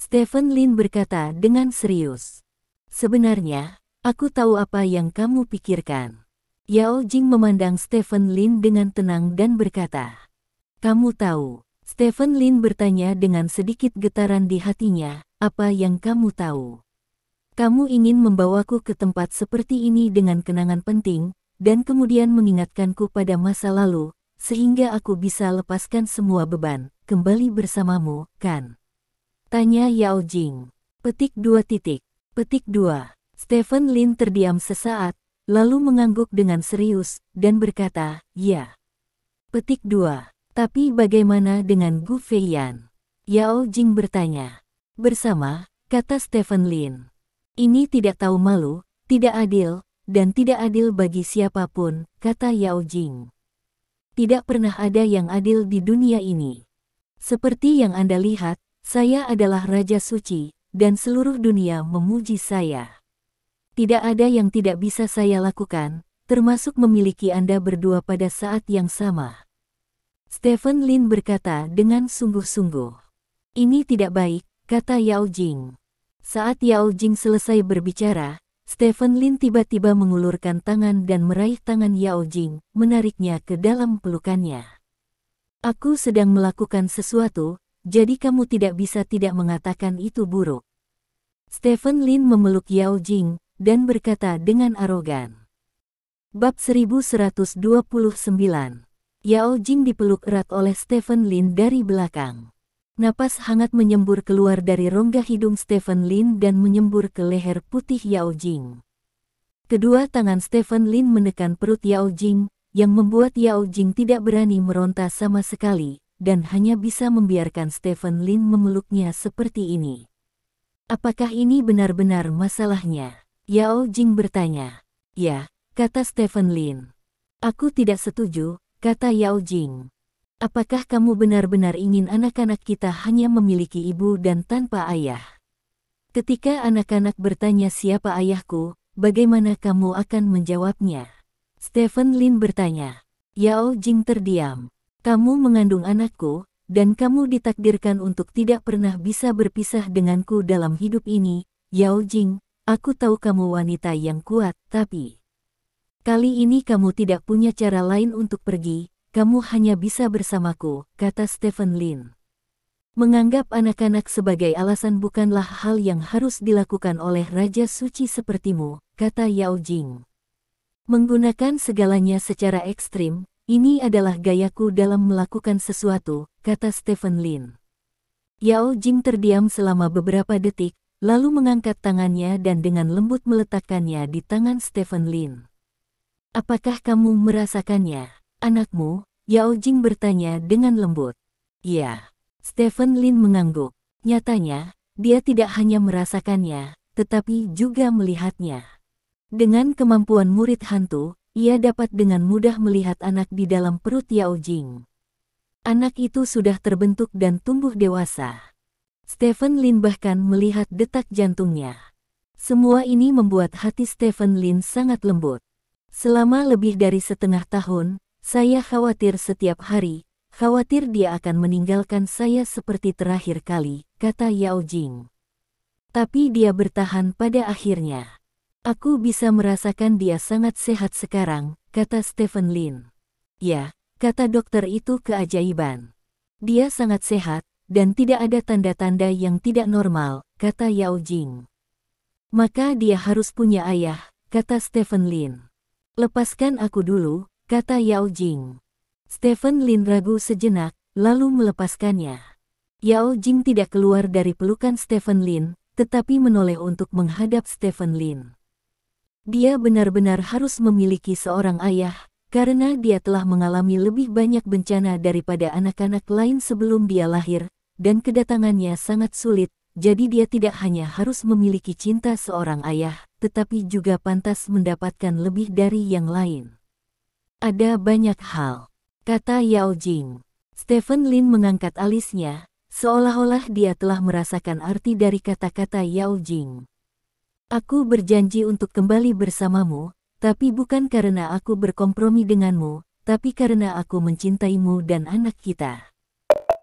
Stephen Lin berkata dengan serius. "Sebenarnya, aku tahu apa yang kamu pikirkan." Yao Jing memandang Stephen Lin dengan tenang dan berkata. "Kamu tahu?" Stephen Lin bertanya dengan sedikit getaran di hatinya, "Apa yang kamu tahu?" "Kamu ingin membawaku ke tempat seperti ini dengan kenangan penting, dan kemudian mengingatkanku pada masa lalu, sehingga aku bisa lepaskan semua beban, kembali bersamamu, kan?" tanya Yao Jing. Petik 2. Stephen Lin terdiam sesaat, lalu mengangguk dengan serius, dan berkata, "Ya." Petik 2. "Tapi bagaimana dengan Gu Feiyan?" Yao Jing bertanya. "Bersama," kata Stephen Lin. "Ini tidak tahu malu, tidak adil, dan tidak adil bagi siapapun," kata Yao Jing. "Tidak pernah ada yang adil di dunia ini. Seperti yang Anda lihat, saya adalah Raja Suci, dan seluruh dunia memuji saya. Tidak ada yang tidak bisa saya lakukan, termasuk memiliki Anda berdua pada saat yang sama. Stephen Lin berkata dengan sungguh-sungguh. Ini tidak baik, kata Yao Jing. Saat Yao Jing selesai berbicara, Stephen Lin tiba-tiba mengulurkan tangan dan meraih tangan Yao Jing, menariknya ke dalam pelukannya. Aku sedang melakukan sesuatu, jadi kamu tidak bisa tidak mengatakan itu buruk. Stephen Lin memeluk Yao Jing dan berkata dengan arogan. Bab 1129. Yao Jing dipeluk erat oleh Stephen Lin dari belakang. Napas hangat menyembur keluar dari rongga hidung Stephen Lin dan menyembur ke leher putih Yao Jing. Kedua tangan Stephen Lin menekan perut Yao Jing, yang membuat Yao Jing tidak berani meronta sama sekali, dan hanya bisa membiarkan Stephen Lin memeluknya seperti ini. Apakah ini benar-benar masalahnya? Yao Jing bertanya. Ya, kata Stephen Lin. Aku tidak setuju, kata Yao Jing. Apakah kamu benar-benar ingin anak-anak kita hanya memiliki ibu dan tanpa ayah? Ketika anak-anak bertanya siapa ayahku, bagaimana kamu akan menjawabnya? Stephen Lin bertanya. Yao Jing terdiam. Kamu mengandung anakku, dan kamu ditakdirkan untuk tidak pernah bisa berpisah denganku dalam hidup ini, Yao Jing. Aku tahu kamu wanita yang kuat, tapi kali ini kamu tidak punya cara lain untuk pergi, kamu hanya bisa bersamaku, kata Stephen Lin. Menganggap anak-anak sebagai alasan bukanlah hal yang harus dilakukan oleh Raja Suci sepertimu, kata Yao Jing. Menggunakan segalanya secara ekstrim, ini adalah gayaku dalam melakukan sesuatu, kata Stephen Lin. Yao Jing terdiam selama beberapa detik, lalu mengangkat tangannya dan dengan lembut meletakkannya di tangan Stephen Lin. Apakah kamu merasakannya, anakmu? Yao Jing bertanya dengan lembut. Ya. Stephen Lin mengangguk. Nyatanya, dia tidak hanya merasakannya, tetapi juga melihatnya. Dengan kemampuan murid hantu, ia dapat dengan mudah melihat anak di dalam perut Yao Jing. Anak itu sudah terbentuk dan tumbuh dewasa. Stephen Lin bahkan melihat detak jantungnya. Semua ini membuat hati Stephen Lin sangat lembut. Selama lebih dari setengah tahun, saya khawatir setiap hari, khawatir dia akan meninggalkan saya seperti terakhir kali, kata Yao Jing. Tapi dia bertahan pada akhirnya. Aku bisa merasakan dia sangat sehat sekarang, kata Stephen Lin. Ya, kata dokter itu keajaiban. Dia sangat sehat, dan tidak ada tanda-tanda yang tidak normal, kata Yao Jing. Maka dia harus punya ayah, kata Stephen Lin. Lepaskan aku dulu, kata Yao Jing. Stephen Lin ragu sejenak, lalu melepaskannya. Yao Jing tidak keluar dari pelukan Stephen Lin, tetapi menoleh untuk menghadap Stephen Lin. Dia benar-benar harus memiliki seorang ayah, karena dia telah mengalami lebih banyak bencana daripada anak-anak lain sebelum dia lahir, dan kedatangannya sangat sulit, jadi dia tidak hanya harus memiliki cinta seorang ayah, tetapi juga pantas mendapatkan lebih dari yang lain. Ada banyak hal, kata Yao Jing. Stephen Lin mengangkat alisnya, seolah-olah dia telah merasakan arti dari kata-kata Yao Jing. Aku berjanji untuk kembali bersamamu, tapi bukan karena aku berkompromi denganmu, tapi karena aku mencintaimu dan anak kita.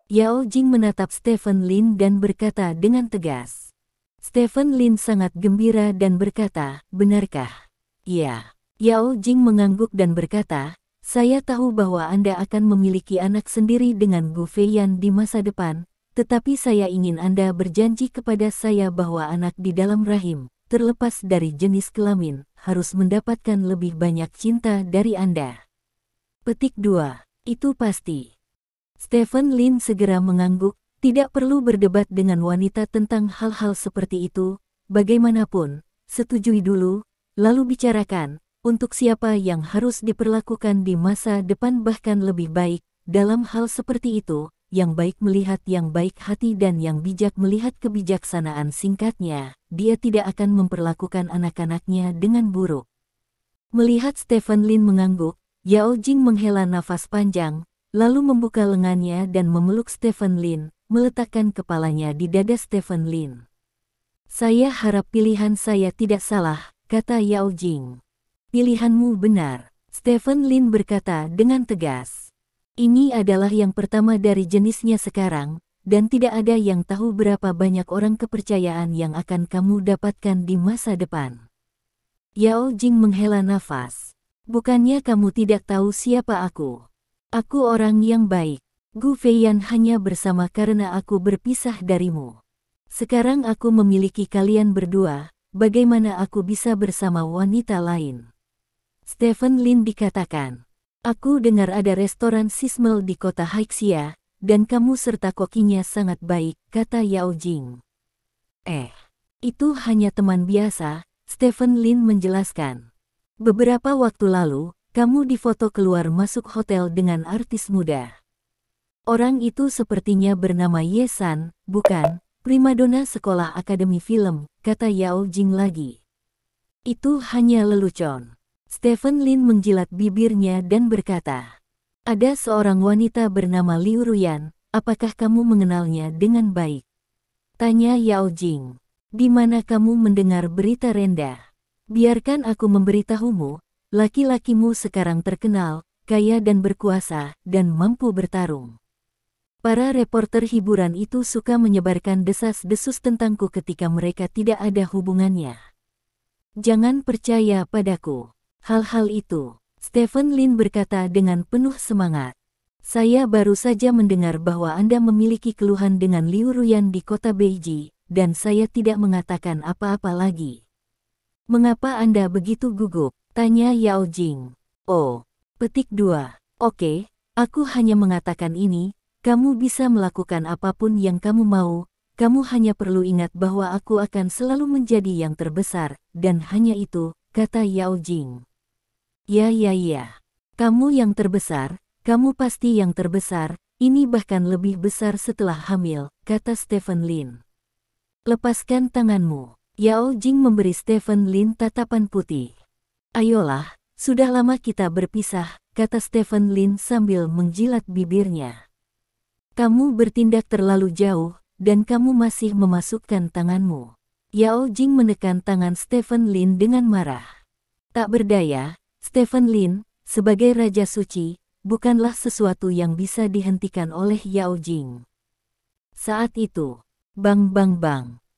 Yao Jing menatap Stephen Lin dan berkata dengan tegas. Stephen Lin sangat gembira dan berkata, benarkah? Ya. Yao Jing mengangguk dan berkata, saya tahu bahwa Anda akan memiliki anak sendiri dengan Gu Feiyan di masa depan, tetapi saya ingin Anda berjanji kepada saya bahwa anak di dalam rahim, terlepas dari jenis kelamin, harus mendapatkan lebih banyak cinta dari Anda. Petik 2. Itu pasti. Stephen Lin segera mengangguk, tidak perlu berdebat dengan wanita tentang hal-hal seperti itu, bagaimanapun, setujui dulu, lalu bicarakan, untuk siapa yang harus diperlakukan di masa depan bahkan lebih baik, dalam hal seperti itu, yang baik melihat yang baik hati dan yang bijak melihat kebijaksanaan. Singkatnya, dia tidak akan memperlakukan anak-anaknya dengan buruk. Melihat Stephen Lin mengangguk, Yao Jing menghela nafas panjang, lalu membuka lengannya dan memeluk Stephen Lin, meletakkan kepalanya di dada Stephen Lin. Saya harap pilihan saya tidak salah, kata Yao Jing. Pilihanmu benar, Stephen Lin berkata dengan tegas. Ini adalah yang pertama dari jenisnya sekarang, dan tidak ada yang tahu berapa banyak orang kepercayaan yang akan kamu dapatkan di masa depan. Yao Jing menghela nafas. Bukannya kamu tidak tahu siapa aku? Aku orang yang baik. Gu Feiyan hanya bersama karena aku berpisah darimu. Sekarang aku memiliki kalian berdua, bagaimana aku bisa bersama wanita lain? Stephen Lin dikatakan. Aku dengar ada restoran Sismel di kota Haixia, dan kamu serta kokinya sangat baik, kata Yao Jing. Itu hanya teman biasa, Stephen Lin menjelaskan. Beberapa waktu lalu, kamu difoto keluar masuk hotel dengan artis muda. Orang itu sepertinya bernama Ye San, bukan? Primadona sekolah akademi film, kata Yao Jing lagi. Itu hanya lelucon. Stephen Lin menjilat bibirnya dan berkata, ada seorang wanita bernama Liu Ruyan, apakah kamu mengenalnya dengan baik? Tanya Yao Jing. Di mana kamu mendengar berita rendah? Biarkan aku memberitahumu, laki-lakimu sekarang terkenal, kaya dan berkuasa, dan mampu bertarung. Para reporter hiburan itu suka menyebarkan desas-desus tentangku ketika mereka tidak ada hubungannya. Jangan percaya padaku. Hal-hal itu, Stephen Lin berkata dengan penuh semangat. Saya baru saja mendengar bahwa Anda memiliki keluhan dengan Liu Ruyan di kota Beiji, dan saya tidak mengatakan apa-apa lagi. Mengapa Anda begitu gugup? Tanya Yao Jing. Oh, petik 2. Oke, aku hanya mengatakan ini. Kamu bisa melakukan apapun yang kamu mau, kamu hanya perlu ingat bahwa aku akan selalu menjadi yang terbesar, dan hanya itu, kata Yao Jing. Ya. Kamu yang terbesar, kamu pasti yang terbesar, ini bahkan lebih besar setelah hamil, kata Stephen Lin. Lepaskan tanganmu. Yao Jing memberi Stephen Lin tatapan putih. Ayolah, sudah lama kita berpisah, kata Stephen Lin sambil menjilat bibirnya. Kamu bertindak terlalu jauh, dan kamu masih memasukkan tanganmu. Yao Jing menekan tangan Stephen Lin dengan marah. Tak berdaya, Stephen Lin, sebagai Raja Suci, bukanlah sesuatu yang bisa dihentikan oleh Yao Jing. Saat itu, bang,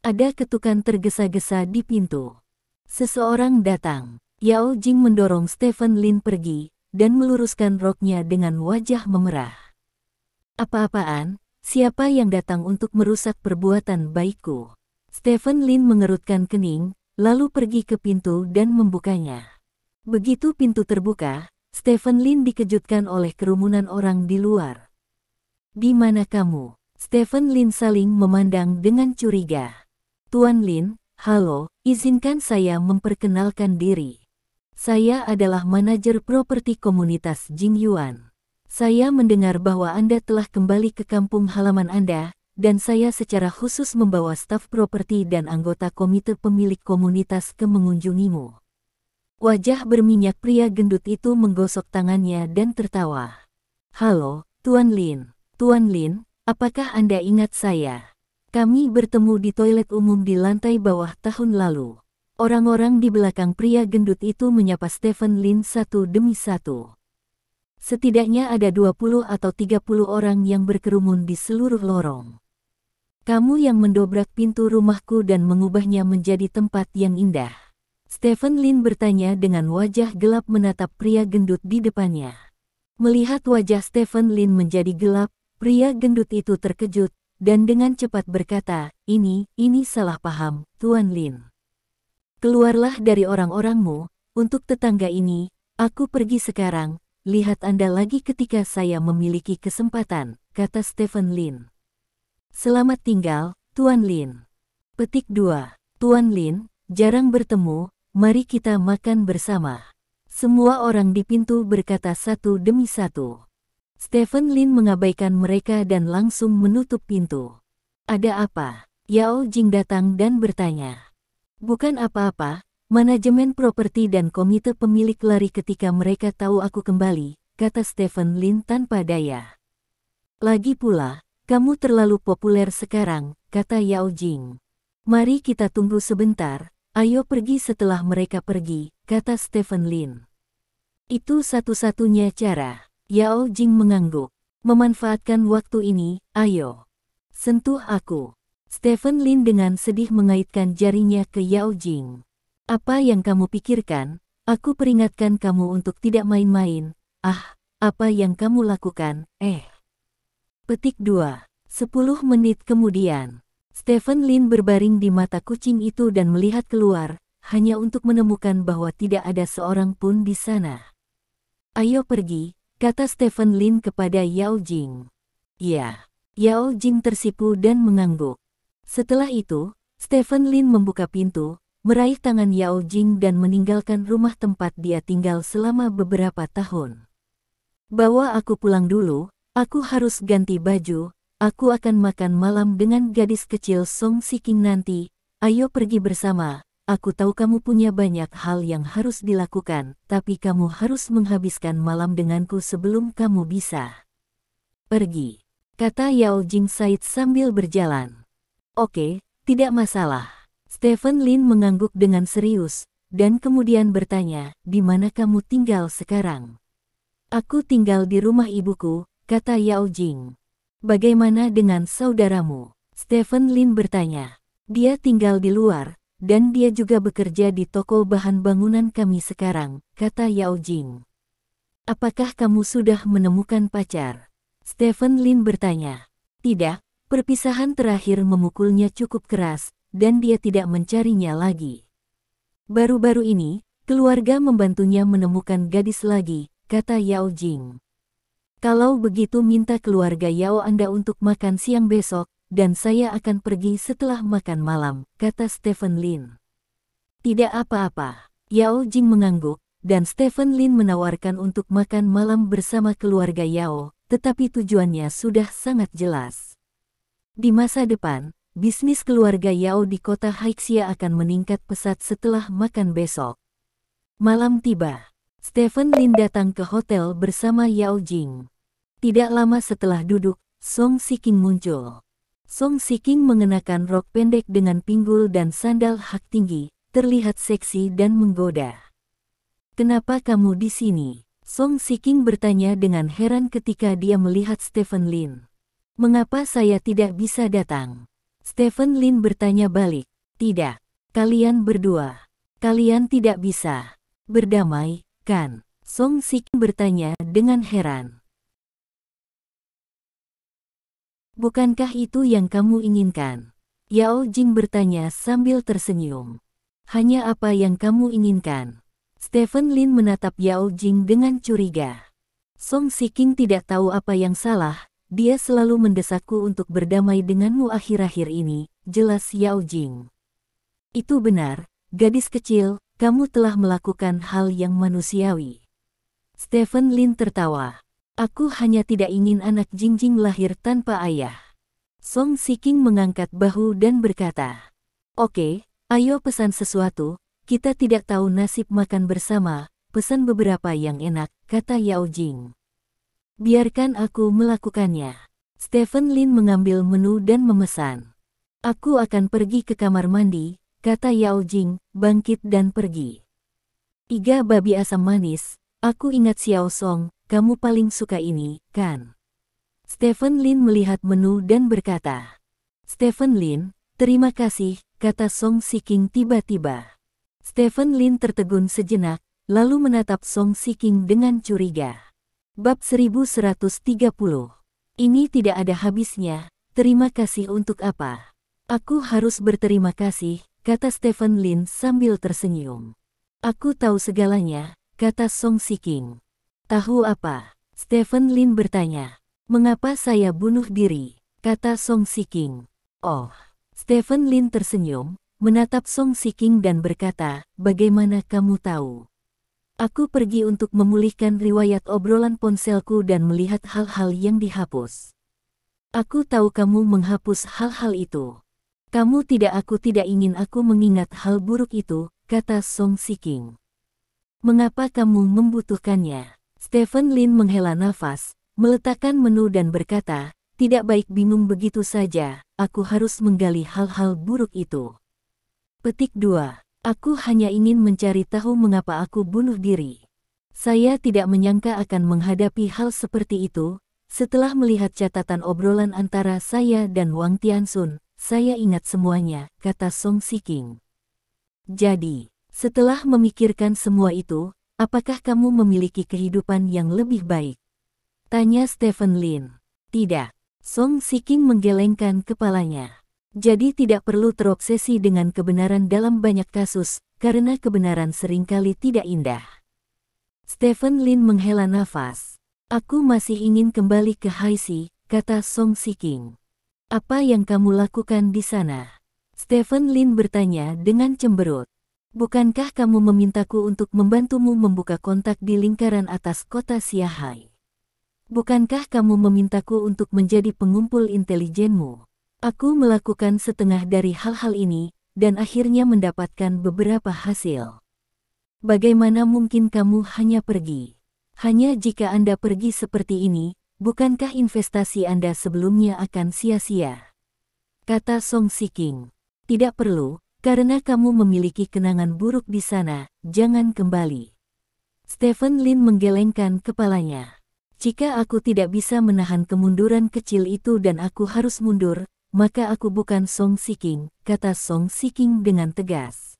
ada ketukan tergesa-gesa di pintu. Seseorang datang. Yao Jing mendorong Stephen Lin pergi, dan meluruskan roknya dengan wajah memerah. Apa-apaan? Siapa yang datang untuk merusak perbuatan baikku? Stephen Lin mengerutkan kening, lalu pergi ke pintu dan membukanya. Begitu pintu terbuka, Stephen Lin dikejutkan oleh kerumunan orang di luar. Di mana kamu? Stephen Lin saling memandang dengan curiga. Tuan Lin, halo, izinkan saya memperkenalkan diri. Saya adalah manajer properti komunitas Jingyuan. Saya mendengar bahwa Anda telah kembali ke kampung halaman Anda, dan saya secara khusus membawa staf properti dan anggota komite pemilik komunitas ke mengunjungimu. Wajah berminyak pria gendut itu menggosok tangannya dan tertawa. Halo, Tuan Lin. Tuan Lin, apakah Anda ingat saya? Kami bertemu di toilet umum di lantai bawah tahun lalu. Orang-orang di belakang pria gendut itu menyapa Stephen Lin satu demi satu. Setidaknya ada 20 atau 30 orang yang berkerumun di seluruh lorong. Kamu yang mendobrak pintu rumahku dan mengubahnya menjadi tempat yang indah. Stephen Lin bertanya dengan wajah gelap menatap pria gendut di depannya. Melihat wajah Stephen Lin menjadi gelap, pria gendut itu terkejut, dan dengan cepat berkata, ini salah paham, Tuan Lin. Keluarlah dari orang-orangmu, untuk tetangga ini, aku pergi sekarang. Lihat Anda lagi ketika saya memiliki kesempatan, kata Stephen Lin. Selamat tinggal, Tuan Lin. Petik 2. Tuan Lin, jarang bertemu, mari kita makan bersama. Semua orang di pintu berkata satu demi satu. Stephen Lin mengabaikan mereka dan langsung menutup pintu. Ada apa? Yao Jing datang dan bertanya. Bukan apa-apa. Manajemen properti dan komite pemilik lari ketika mereka tahu aku kembali, kata Stephen Lin tanpa daya. Lagi pula, kamu terlalu populer sekarang, kata Yao Jing. Mari kita tunggu sebentar, ayo pergi setelah mereka pergi, kata Stephen Lin. Itu satu-satunya cara. Yao Jing mengangguk. Memanfaatkan waktu ini, ayo. Sentuh aku. Stephen Lin dengan sedih mengaitkan jarinya ke Yao Jing. Apa yang kamu pikirkan? Aku peringatkan kamu untuk tidak main-main. Apa yang kamu lakukan? Petik 2. 10 menit kemudian. Stephen Lin berbaring di mata kucing itu dan melihat keluar, hanya untuk menemukan bahwa tidak ada seorang pun di sana. Ayo pergi, kata Stephen Lin kepada Yao Jing. Ya. Yao Jing tersipu dan mengangguk. Setelah itu, Stephen Lin membuka pintu, meraih tangan Yao Jing dan meninggalkan rumah tempat dia tinggal selama beberapa tahun. Bawa aku pulang dulu, aku harus ganti baju, aku akan makan malam dengan gadis kecil Song Siking nanti, ayo pergi bersama, aku tahu kamu punya banyak hal yang harus dilakukan, tapi kamu harus menghabiskan malam denganku sebelum kamu bisa. Pergi, kata Yao Jing Said sambil berjalan. Oke, tidak masalah. Stephen Lin mengangguk dengan serius, dan kemudian bertanya, di mana kamu tinggal sekarang? Aku tinggal di rumah ibuku, kata Yao Jing. Bagaimana dengan saudaramu? Stephen Lin bertanya. Dia tinggal di luar, dan dia juga bekerja di toko bahan bangunan kami sekarang, kata Yao Jing. Apakah kamu sudah menemukan pacar? Stephen Lin bertanya. Tidak, perpisahan terakhir memukulnya cukup keras, dan dia tidak mencarinya lagi. Baru-baru ini, keluarga membantunya menemukan gadis lagi, kata Yao Jing. Kalau begitu minta keluarga Yao Anda untuk makan siang besok, dan saya akan pergi setelah makan malam, kata Stephen Lin. Tidak apa-apa, Yao Jing mengangguk, dan Stephen Lin menawarkan untuk makan malam bersama keluarga Yao, tetapi tujuannya sudah sangat jelas. Di masa depan, bisnis keluarga Yao di kota Haixia akan meningkat pesat setelah makan besok. Malam tiba. Stephen Lin datang ke hotel bersama Yao Jing. Tidak lama setelah duduk, Song Siking muncul. Song Siking mengenakan rok pendek dengan pinggul dan sandal hak tinggi, terlihat seksi dan menggoda. Kenapa kamu di sini? Song Siking bertanya dengan heran ketika dia melihat Stephen Lin. Mengapa saya tidak bisa datang? Stephen Lin bertanya balik. Tidak, kalian berdua. Kalian tidak bisa berdamai, kan? Song Siking bertanya dengan heran. Bukankah itu yang kamu inginkan? Yao Jing bertanya sambil tersenyum. Hanya apa yang kamu inginkan? Stephen Lin menatap Yao Jing dengan curiga. Song Siking tidak tahu apa yang salah, dia selalu mendesakku untuk berdamai denganmu akhir-akhir ini, jelas Yao Jing. Itu benar, gadis kecil, kamu telah melakukan hal yang manusiawi. Stephen Lin tertawa. Aku hanya tidak ingin anak Jingjing lahir tanpa ayah. Song Siking mengangkat bahu dan berkata, Oke, ayo pesan sesuatu, kita tidak tahu nasib makan bersama, pesan beberapa yang enak, kata Yao Jing. Biarkan aku melakukannya. Stephen Lin mengambil menu dan memesan. Aku akan pergi ke kamar mandi, kata Yao Jing, bangkit dan pergi. Iga babi asam manis, aku ingat Xiao Song, kamu paling suka ini, kan? Stephen Lin melihat menu dan berkata. Stephen Lin, terima kasih, kata Song Siking tiba-tiba. Stephen Lin tertegun sejenak, lalu menatap Song Siking dengan curiga. Bab 1130. Ini tidak ada habisnya, terima kasih untuk apa? Aku harus berterima kasih, kata Stephen Lin sambil tersenyum. Aku tahu segalanya, kata Song Siking. Tahu apa? Stephen Lin bertanya. Mengapa saya bunuh diri? Kata Song Siking. Oh. Stephen Lin tersenyum, menatap Song Siking dan berkata, bagaimana kamu tahu? Aku pergi untuk memulihkan riwayat obrolan ponselku dan melihat hal-hal yang dihapus. Aku tahu kamu menghapus hal-hal itu. Aku tidak ingin aku mengingat hal buruk itu, kata Song Siking. Mengapa kamu membutuhkannya? Stephen Lin menghela nafas, meletakkan menu dan berkata, Tidak baik bingung begitu saja, aku harus menggali hal-hal buruk itu. Petik 2. Aku hanya ingin mencari tahu mengapa aku bunuh diri. Saya tidak menyangka akan menghadapi hal seperti itu. Setelah melihat catatan obrolan antara saya dan Wang Tianxun, saya ingat semuanya, kata Song Shiking. Jadi, setelah memikirkan semua itu, apakah kamu memiliki kehidupan yang lebih baik? Tanya Stephen Lin. Tidak. Song Shiking menggelengkan kepalanya. Jadi tidak perlu terobsesi dengan kebenaran dalam banyak kasus, karena kebenaran seringkali tidak indah. Stephen Lin menghela nafas. Aku masih ingin kembali ke Haixi, kata Song Shiking. Apa yang kamu lakukan di sana? Stephen Lin bertanya dengan cemberut. Bukankah kamu memintaku untuk membantumu membuka kontak di lingkaran atas kota Xiahai? Bukankah kamu memintaku untuk menjadi pengumpul intelijenmu? Aku melakukan setengah dari hal-hal ini, dan akhirnya mendapatkan beberapa hasil. Bagaimana mungkin kamu hanya pergi? Hanya jika Anda pergi seperti ini, bukankah investasi Anda sebelumnya akan sia-sia? Kata Song Shiking. Tidak perlu, karena kamu memiliki kenangan buruk di sana, jangan kembali. Stephen Lin menggelengkan kepalanya. Jika aku tidak bisa menahan kemunduran kecil itu dan aku harus mundur, maka aku bukan Song Shiking, kata Song Shiking dengan tegas.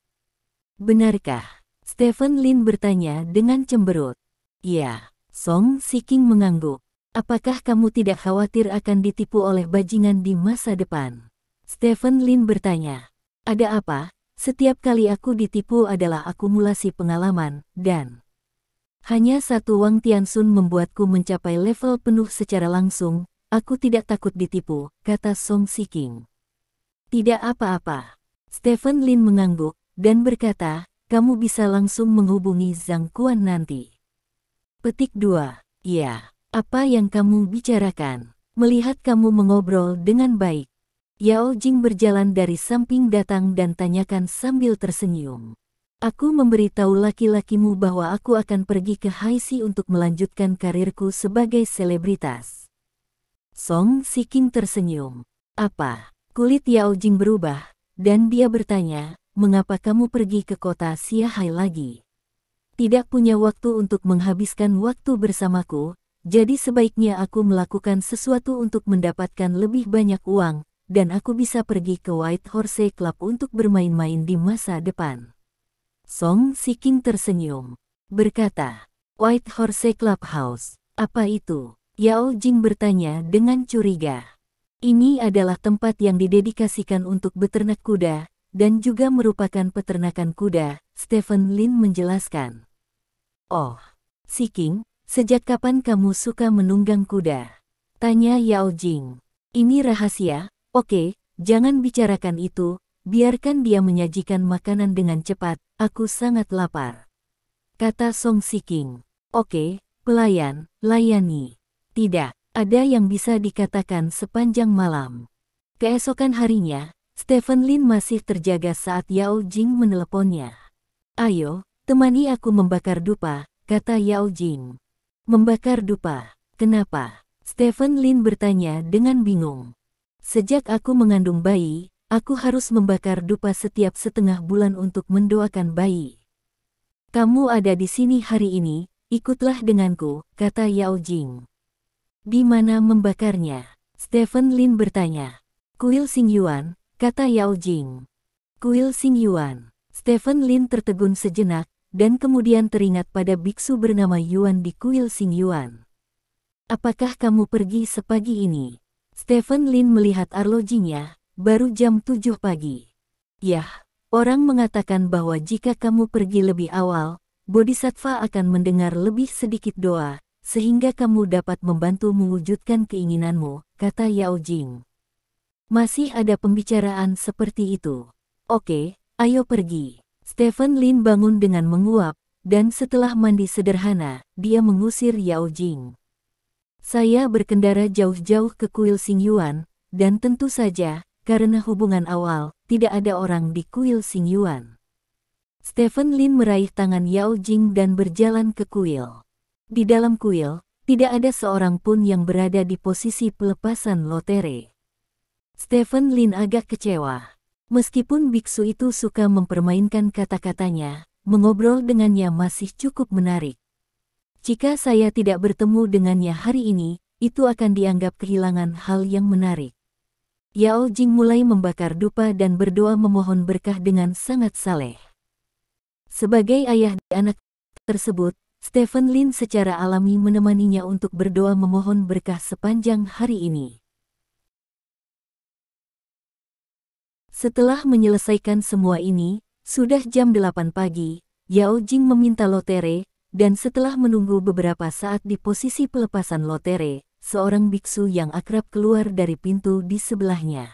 Benarkah? Stephen Lin bertanya dengan cemberut. Ya, Song Shiking mengangguk. Apakah kamu tidak khawatir akan ditipu oleh bajingan di masa depan? Stephen Lin bertanya. Ada apa? Setiap kali aku ditipu adalah akumulasi pengalaman, dan hanya satu Wang Tianxun membuatku mencapai level penuh secara langsung. Aku tidak takut ditipu, kata Song Shiking. Tidak apa-apa. Stephen Lin mengangguk, dan berkata, kamu bisa langsung menghubungi Zhang Quan nanti. Petik 2. Ya, apa yang kamu bicarakan? Melihat kamu mengobrol dengan baik. Yao Jing berjalan dari samping datang dan tanyakan sambil tersenyum. Aku memberitahu laki-lakimu bahwa aku akan pergi ke Haixi untuk melanjutkan karirku sebagai selebritas. Song Shiking tersenyum. Apa? Kulit Yao Jing berubah, dan dia bertanya, mengapa kamu pergi ke kota Xiahai lagi? Tidak punya waktu untuk menghabiskan waktu bersamaku, jadi sebaiknya aku melakukan sesuatu untuk mendapatkan lebih banyak uang, dan aku bisa pergi ke White Horse Club untuk bermain-main di masa depan. Song Shiking tersenyum. Berkata, White Horse Clubhouse, apa itu? Yao Jing bertanya dengan curiga. Ini adalah tempat yang didedikasikan untuk beternak kuda, dan juga merupakan peternakan kuda, Stephen Lin menjelaskan. Oh, Shiking, sejak kapan kamu suka menunggang kuda? Tanya Yao Jing. Ini rahasia, oke, jangan bicarakan itu. Biarkan dia menyajikan makanan dengan cepat, aku sangat lapar. Kata Song Shiking. Oke, pelayan, layani. Tidak, ada yang bisa dikatakan sepanjang malam. Keesokan harinya, Stephen Lin masih terjaga saat Yao Jing meneleponnya. Ayo, temani aku membakar dupa, kata Yao Jing. Membakar dupa, kenapa? Stephen Lin bertanya dengan bingung. Sejak aku mengandung bayi, aku harus membakar dupa setiap setengah bulan untuk mendoakan bayi. Kamu ada di sini hari ini, ikutlah denganku, kata Yao Jing. Di mana membakarnya? Stephen Lin bertanya. Kuil Xingyuan, kata Yao Jing. Kuil Xingyuan. Stephen Lin tertegun sejenak, dan kemudian teringat pada biksu bernama Yuan di kuil Xingyuan. Apakah kamu pergi sepagi ini? Stephen Lin melihat arlojinya. Baru jam 7 pagi. Yah, orang mengatakan bahwa jika kamu pergi lebih awal, Bodhisattva akan mendengar lebih sedikit doa, sehingga kamu dapat membantu mewujudkan keinginanmu, kata Yao Jing. Masih ada pembicaraan seperti itu. Oke, ayo pergi. Stephen Lin bangun dengan menguap, dan setelah mandi sederhana, dia mengusir Yao Jing. Saya berkendara jauh-jauh ke kuil Xingyuan, dan tentu saja, karena hubungan awal, tidak ada orang di kuil Xingyuan. Stephen Lin meraih tangan Yao Jing dan berjalan ke kuil. Di dalam kuil, Tidak ada seorang pun yang berada di posisi pelepasan lotre. Stephen Lin agak kecewa. Meskipun biksu itu suka mempermainkan kata-katanya, mengobrol dengannya masih cukup menarik. Jika saya tidak bertemu dengannya hari ini, itu akan dianggap kehilangan hal yang menarik. Yao Jing mulai membakar dupa dan berdoa memohon berkah dengan sangat saleh. Sebagai ayah di anak tersebut, Stephen Lin secara alami menemaninya untuk berdoa memohon berkah sepanjang hari ini. Setelah menyelesaikan semua ini, sudah jam 8 pagi, Yao Jing meminta lotre, dan setelah menunggu beberapa saat di posisi pelepasan lotre, seorang biksu yang akrab keluar dari pintu di sebelahnya.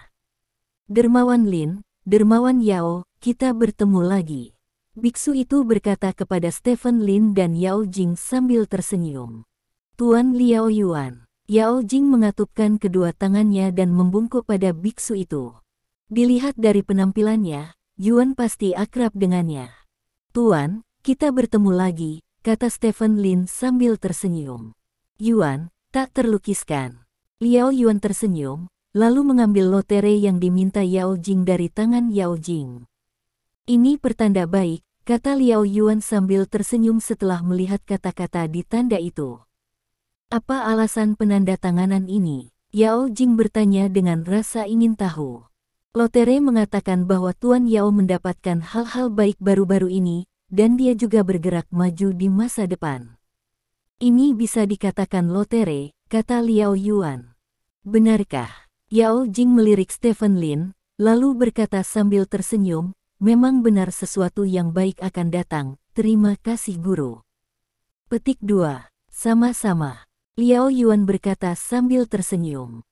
Dermawan Lin, Dermawan Yao, kita bertemu lagi. Biksu itu berkata kepada Stephen Lin dan Yao Jing sambil tersenyum. Tuan Liao Yuan. Yao Jing mengatupkan kedua tangannya dan membungkuk pada biksu itu. Dilihat dari penampilannya, Yuan pasti akrab dengannya. Tuan, kita bertemu lagi, kata Stephen Lin sambil tersenyum. Yuan, tak terlukiskan. Liao Yuan tersenyum, lalu mengambil lotre yang diminta Yao Jing dari tangan Yao Jing. Ini pertanda baik, kata Liao Yuan sambil tersenyum setelah melihat kata-kata di tanda itu. Apa alasan penandatanganan ini? Yao Jing bertanya dengan rasa ingin tahu. Lotre mengatakan bahwa Tuan Yao mendapatkan hal-hal baik baru-baru ini, dan dia juga bergerak maju di masa depan. Ini bisa dikatakan lotre, kata Liao Yuan. Benarkah? Yao Jing melirik Stephen Lin, lalu berkata sambil tersenyum, memang benar sesuatu yang baik akan datang, terima kasih guru. Petik 2. Sama-sama. Liao Yuan berkata sambil tersenyum.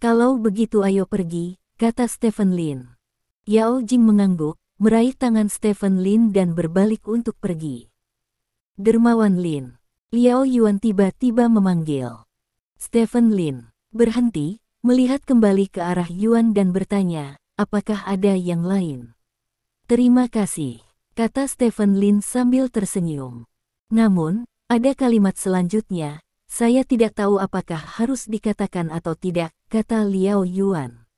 Kalau begitu ayo pergi, kata Stephen Lin. Yao Jing mengangguk, meraih tangan Stephen Lin dan berbalik untuk pergi. Dermawan Lin. Liao Yuan tiba-tiba memanggil. Stephen Lin berhenti, melihat kembali ke arah Yuan dan bertanya, apakah ada yang lain? Terima kasih, kata Stephen Lin sambil tersenyum. Namun, ada kalimat selanjutnya, saya tidak tahu apakah harus dikatakan atau tidak, kata Liao Yuan.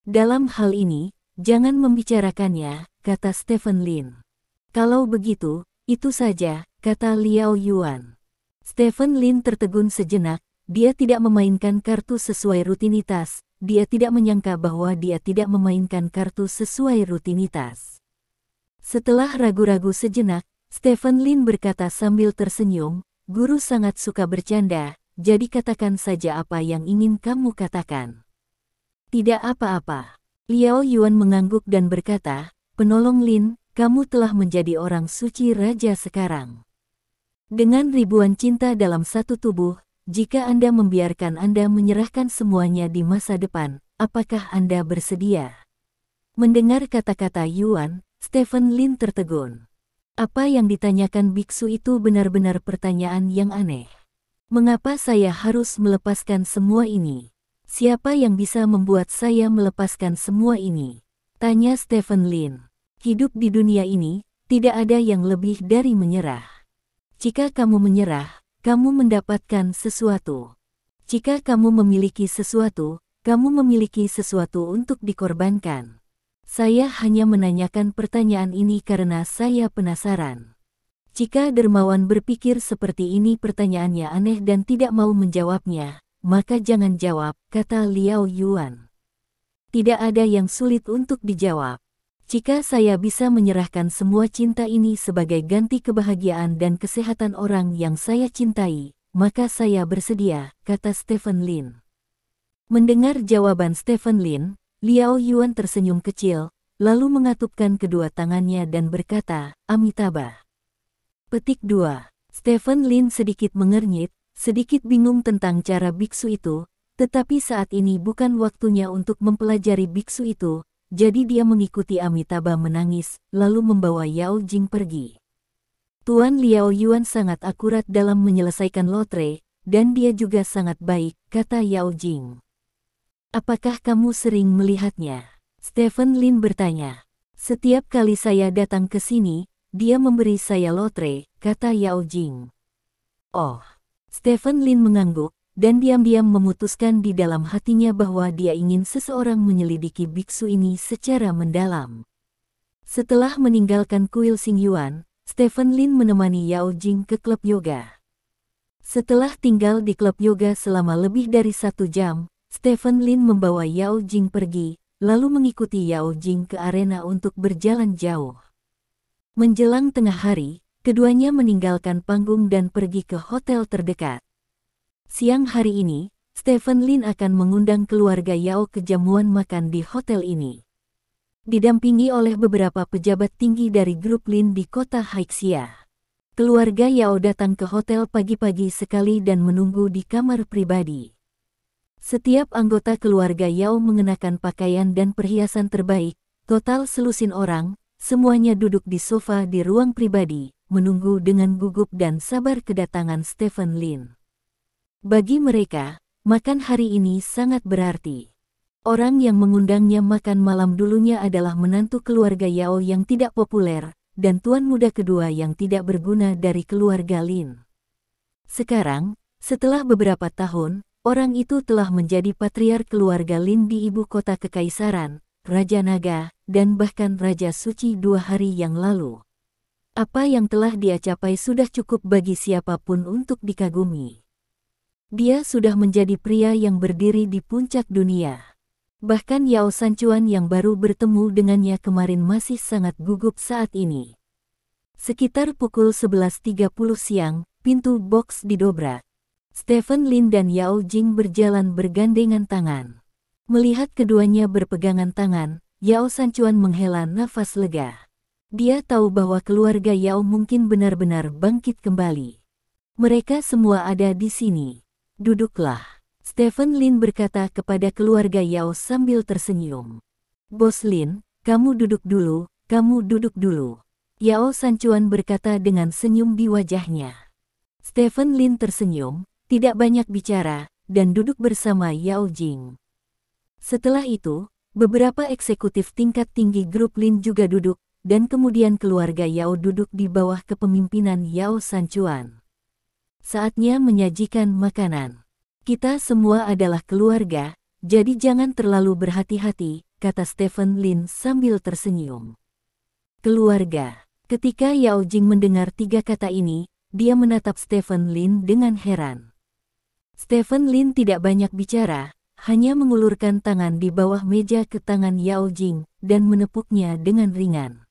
Dalam hal ini, jangan membicarakannya, kata Stephen Lin. Kalau begitu, itu saja, kata Liao Yuan. Stephen Lin tertegun sejenak, dia tidak memainkan kartu sesuai rutinitas, dia tidak menyangka bahwa dia tidak memainkan kartu sesuai rutinitas. Setelah ragu-ragu sejenak, Stephen Lin berkata sambil tersenyum, guru sangat suka bercanda, jadi katakan saja apa yang ingin kamu katakan. Tidak apa-apa. Liao Yuan mengangguk dan berkata, penolong Lin, kamu telah menjadi orang suci raja sekarang. Dengan ribuan cinta dalam satu tubuh, jika Anda membiarkan Anda menyerahkan semuanya di masa depan, apakah Anda bersedia? Mendengar kata-kata Yuan, Stephen Lin tertegun. Apa yang ditanyakan biksu itu benar-benar pertanyaan yang aneh. Mengapa saya harus melepaskan semua ini? Siapa yang bisa membuat saya melepaskan semua ini? Tanya Stephen Lin. Hidup di dunia ini, tidak ada yang lebih dari menyerah. Jika kamu menyerah, kamu mendapatkan sesuatu. Jika kamu memiliki sesuatu, kamu memiliki sesuatu untuk dikorbankan. Saya hanya menanyakan pertanyaan ini karena saya penasaran. Jika dermawan berpikir seperti ini pertanyaannya aneh dan tidak mau menjawabnya, maka jangan jawab, kata Liao Yuan. Tidak ada yang sulit untuk dijawab. Jika saya bisa menyerahkan semua cinta ini sebagai ganti kebahagiaan dan kesehatan orang yang saya cintai, maka saya bersedia, kata Stephen Lin. Mendengar jawaban Stephen Lin, Liao Yuan tersenyum kecil, lalu mengatupkan kedua tangannya dan berkata, Amitabha. Petik 2. Stephen Lin sedikit mengernyit, sedikit bingung tentang cara biksu itu, tetapi saat ini bukan waktunya untuk mempelajari biksu itu, jadi dia mengikuti Amitabha menangis, lalu membawa Yao Jing pergi. Tuan Liao Yuan sangat akurat dalam menyelesaikan lotre, dan dia juga sangat baik, kata Yao Jing. Apakah kamu sering melihatnya? Stephen Lin bertanya. Setiap kali saya datang ke sini, dia memberi saya lotre, kata Yao Jing. Oh, Stephen Lin mengangguk, dan diam-diam memutuskan di dalam hatinya bahwa dia ingin seseorang menyelidiki biksu ini secara mendalam. Setelah meninggalkan kuil Xingyuan, Stephen Lin menemani Yao Jing ke klub yoga. Setelah tinggal di klub yoga selama lebih dari 1 jam, Stephen Lin membawa Yao Jing pergi, lalu mengikuti Yao Jing ke arena untuk berjalan jauh. Menjelang tengah hari, keduanya meninggalkan panggung dan pergi ke hotel terdekat. Siang hari ini, Stephen Lin akan mengundang keluarga Yao ke jamuan makan di hotel ini. Didampingi oleh beberapa pejabat tinggi dari grup Lin di kota Haixia. Keluarga Yao datang ke hotel pagi-pagi sekali dan menunggu di kamar pribadi. Setiap anggota keluarga Yao mengenakan pakaian dan perhiasan terbaik, total selusin orang, semuanya duduk di sofa di ruang pribadi, menunggu dengan gugup dan sabar kedatangan Stephen Lin. Bagi mereka, makan hari ini sangat berarti. Orang yang mengundangnya makan malam dulunya adalah menantu keluarga Yao yang tidak populer, dan tuan muda kedua yang tidak berguna dari keluarga Lin. Sekarang, setelah beberapa tahun, orang itu telah menjadi patriark keluarga Lin di ibu kota kekaisaran, Raja Naga, dan bahkan Raja Suci 2 hari yang lalu. Apa yang telah dia capai sudah cukup bagi siapapun untuk dikagumi. Dia sudah menjadi pria yang berdiri di puncak dunia. Bahkan Yao Sanchuan yang baru bertemu dengannya kemarin masih sangat gugup saat ini. Sekitar pukul 11.30 siang, pintu box didobrak. Stephen Lin dan Yao Jing berjalan bergandengan tangan. Melihat keduanya berpegangan tangan, Yao Sanchuan menghela nafas lega. Dia tahu bahwa keluarga Yao mungkin benar-benar bangkit kembali. Mereka semua ada di sini. Duduklah, Stephen Lin berkata kepada keluarga Yao sambil tersenyum. Bos Lin, kamu duduk dulu, kamu duduk dulu. Yao Sanchuan berkata dengan senyum di wajahnya. Stephen Lin tersenyum, tidak banyak bicara, dan duduk bersama Yao Jing. Setelah itu, beberapa eksekutif tingkat tinggi grup Lin juga duduk, dan kemudian keluarga Yao duduk di bawah kepemimpinan Yao Sanchuan. Saatnya menyajikan makanan. Kita semua adalah keluarga, jadi jangan terlalu berhati-hati, kata Stephen Lin sambil tersenyum. Keluarga. Ketika Yao Jing mendengar 3 kata ini, dia menatap Stephen Lin dengan heran. Stephen Lin tidak banyak bicara, hanya mengulurkan tangan di bawah meja ke tangan Yao Jing, dan menepuknya dengan ringan.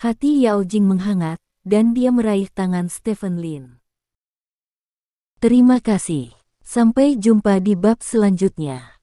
Hati Yao Jing menghangat, dan dia meraih tangan Stephen Lin. Terima kasih. Sampai jumpa di bab selanjutnya.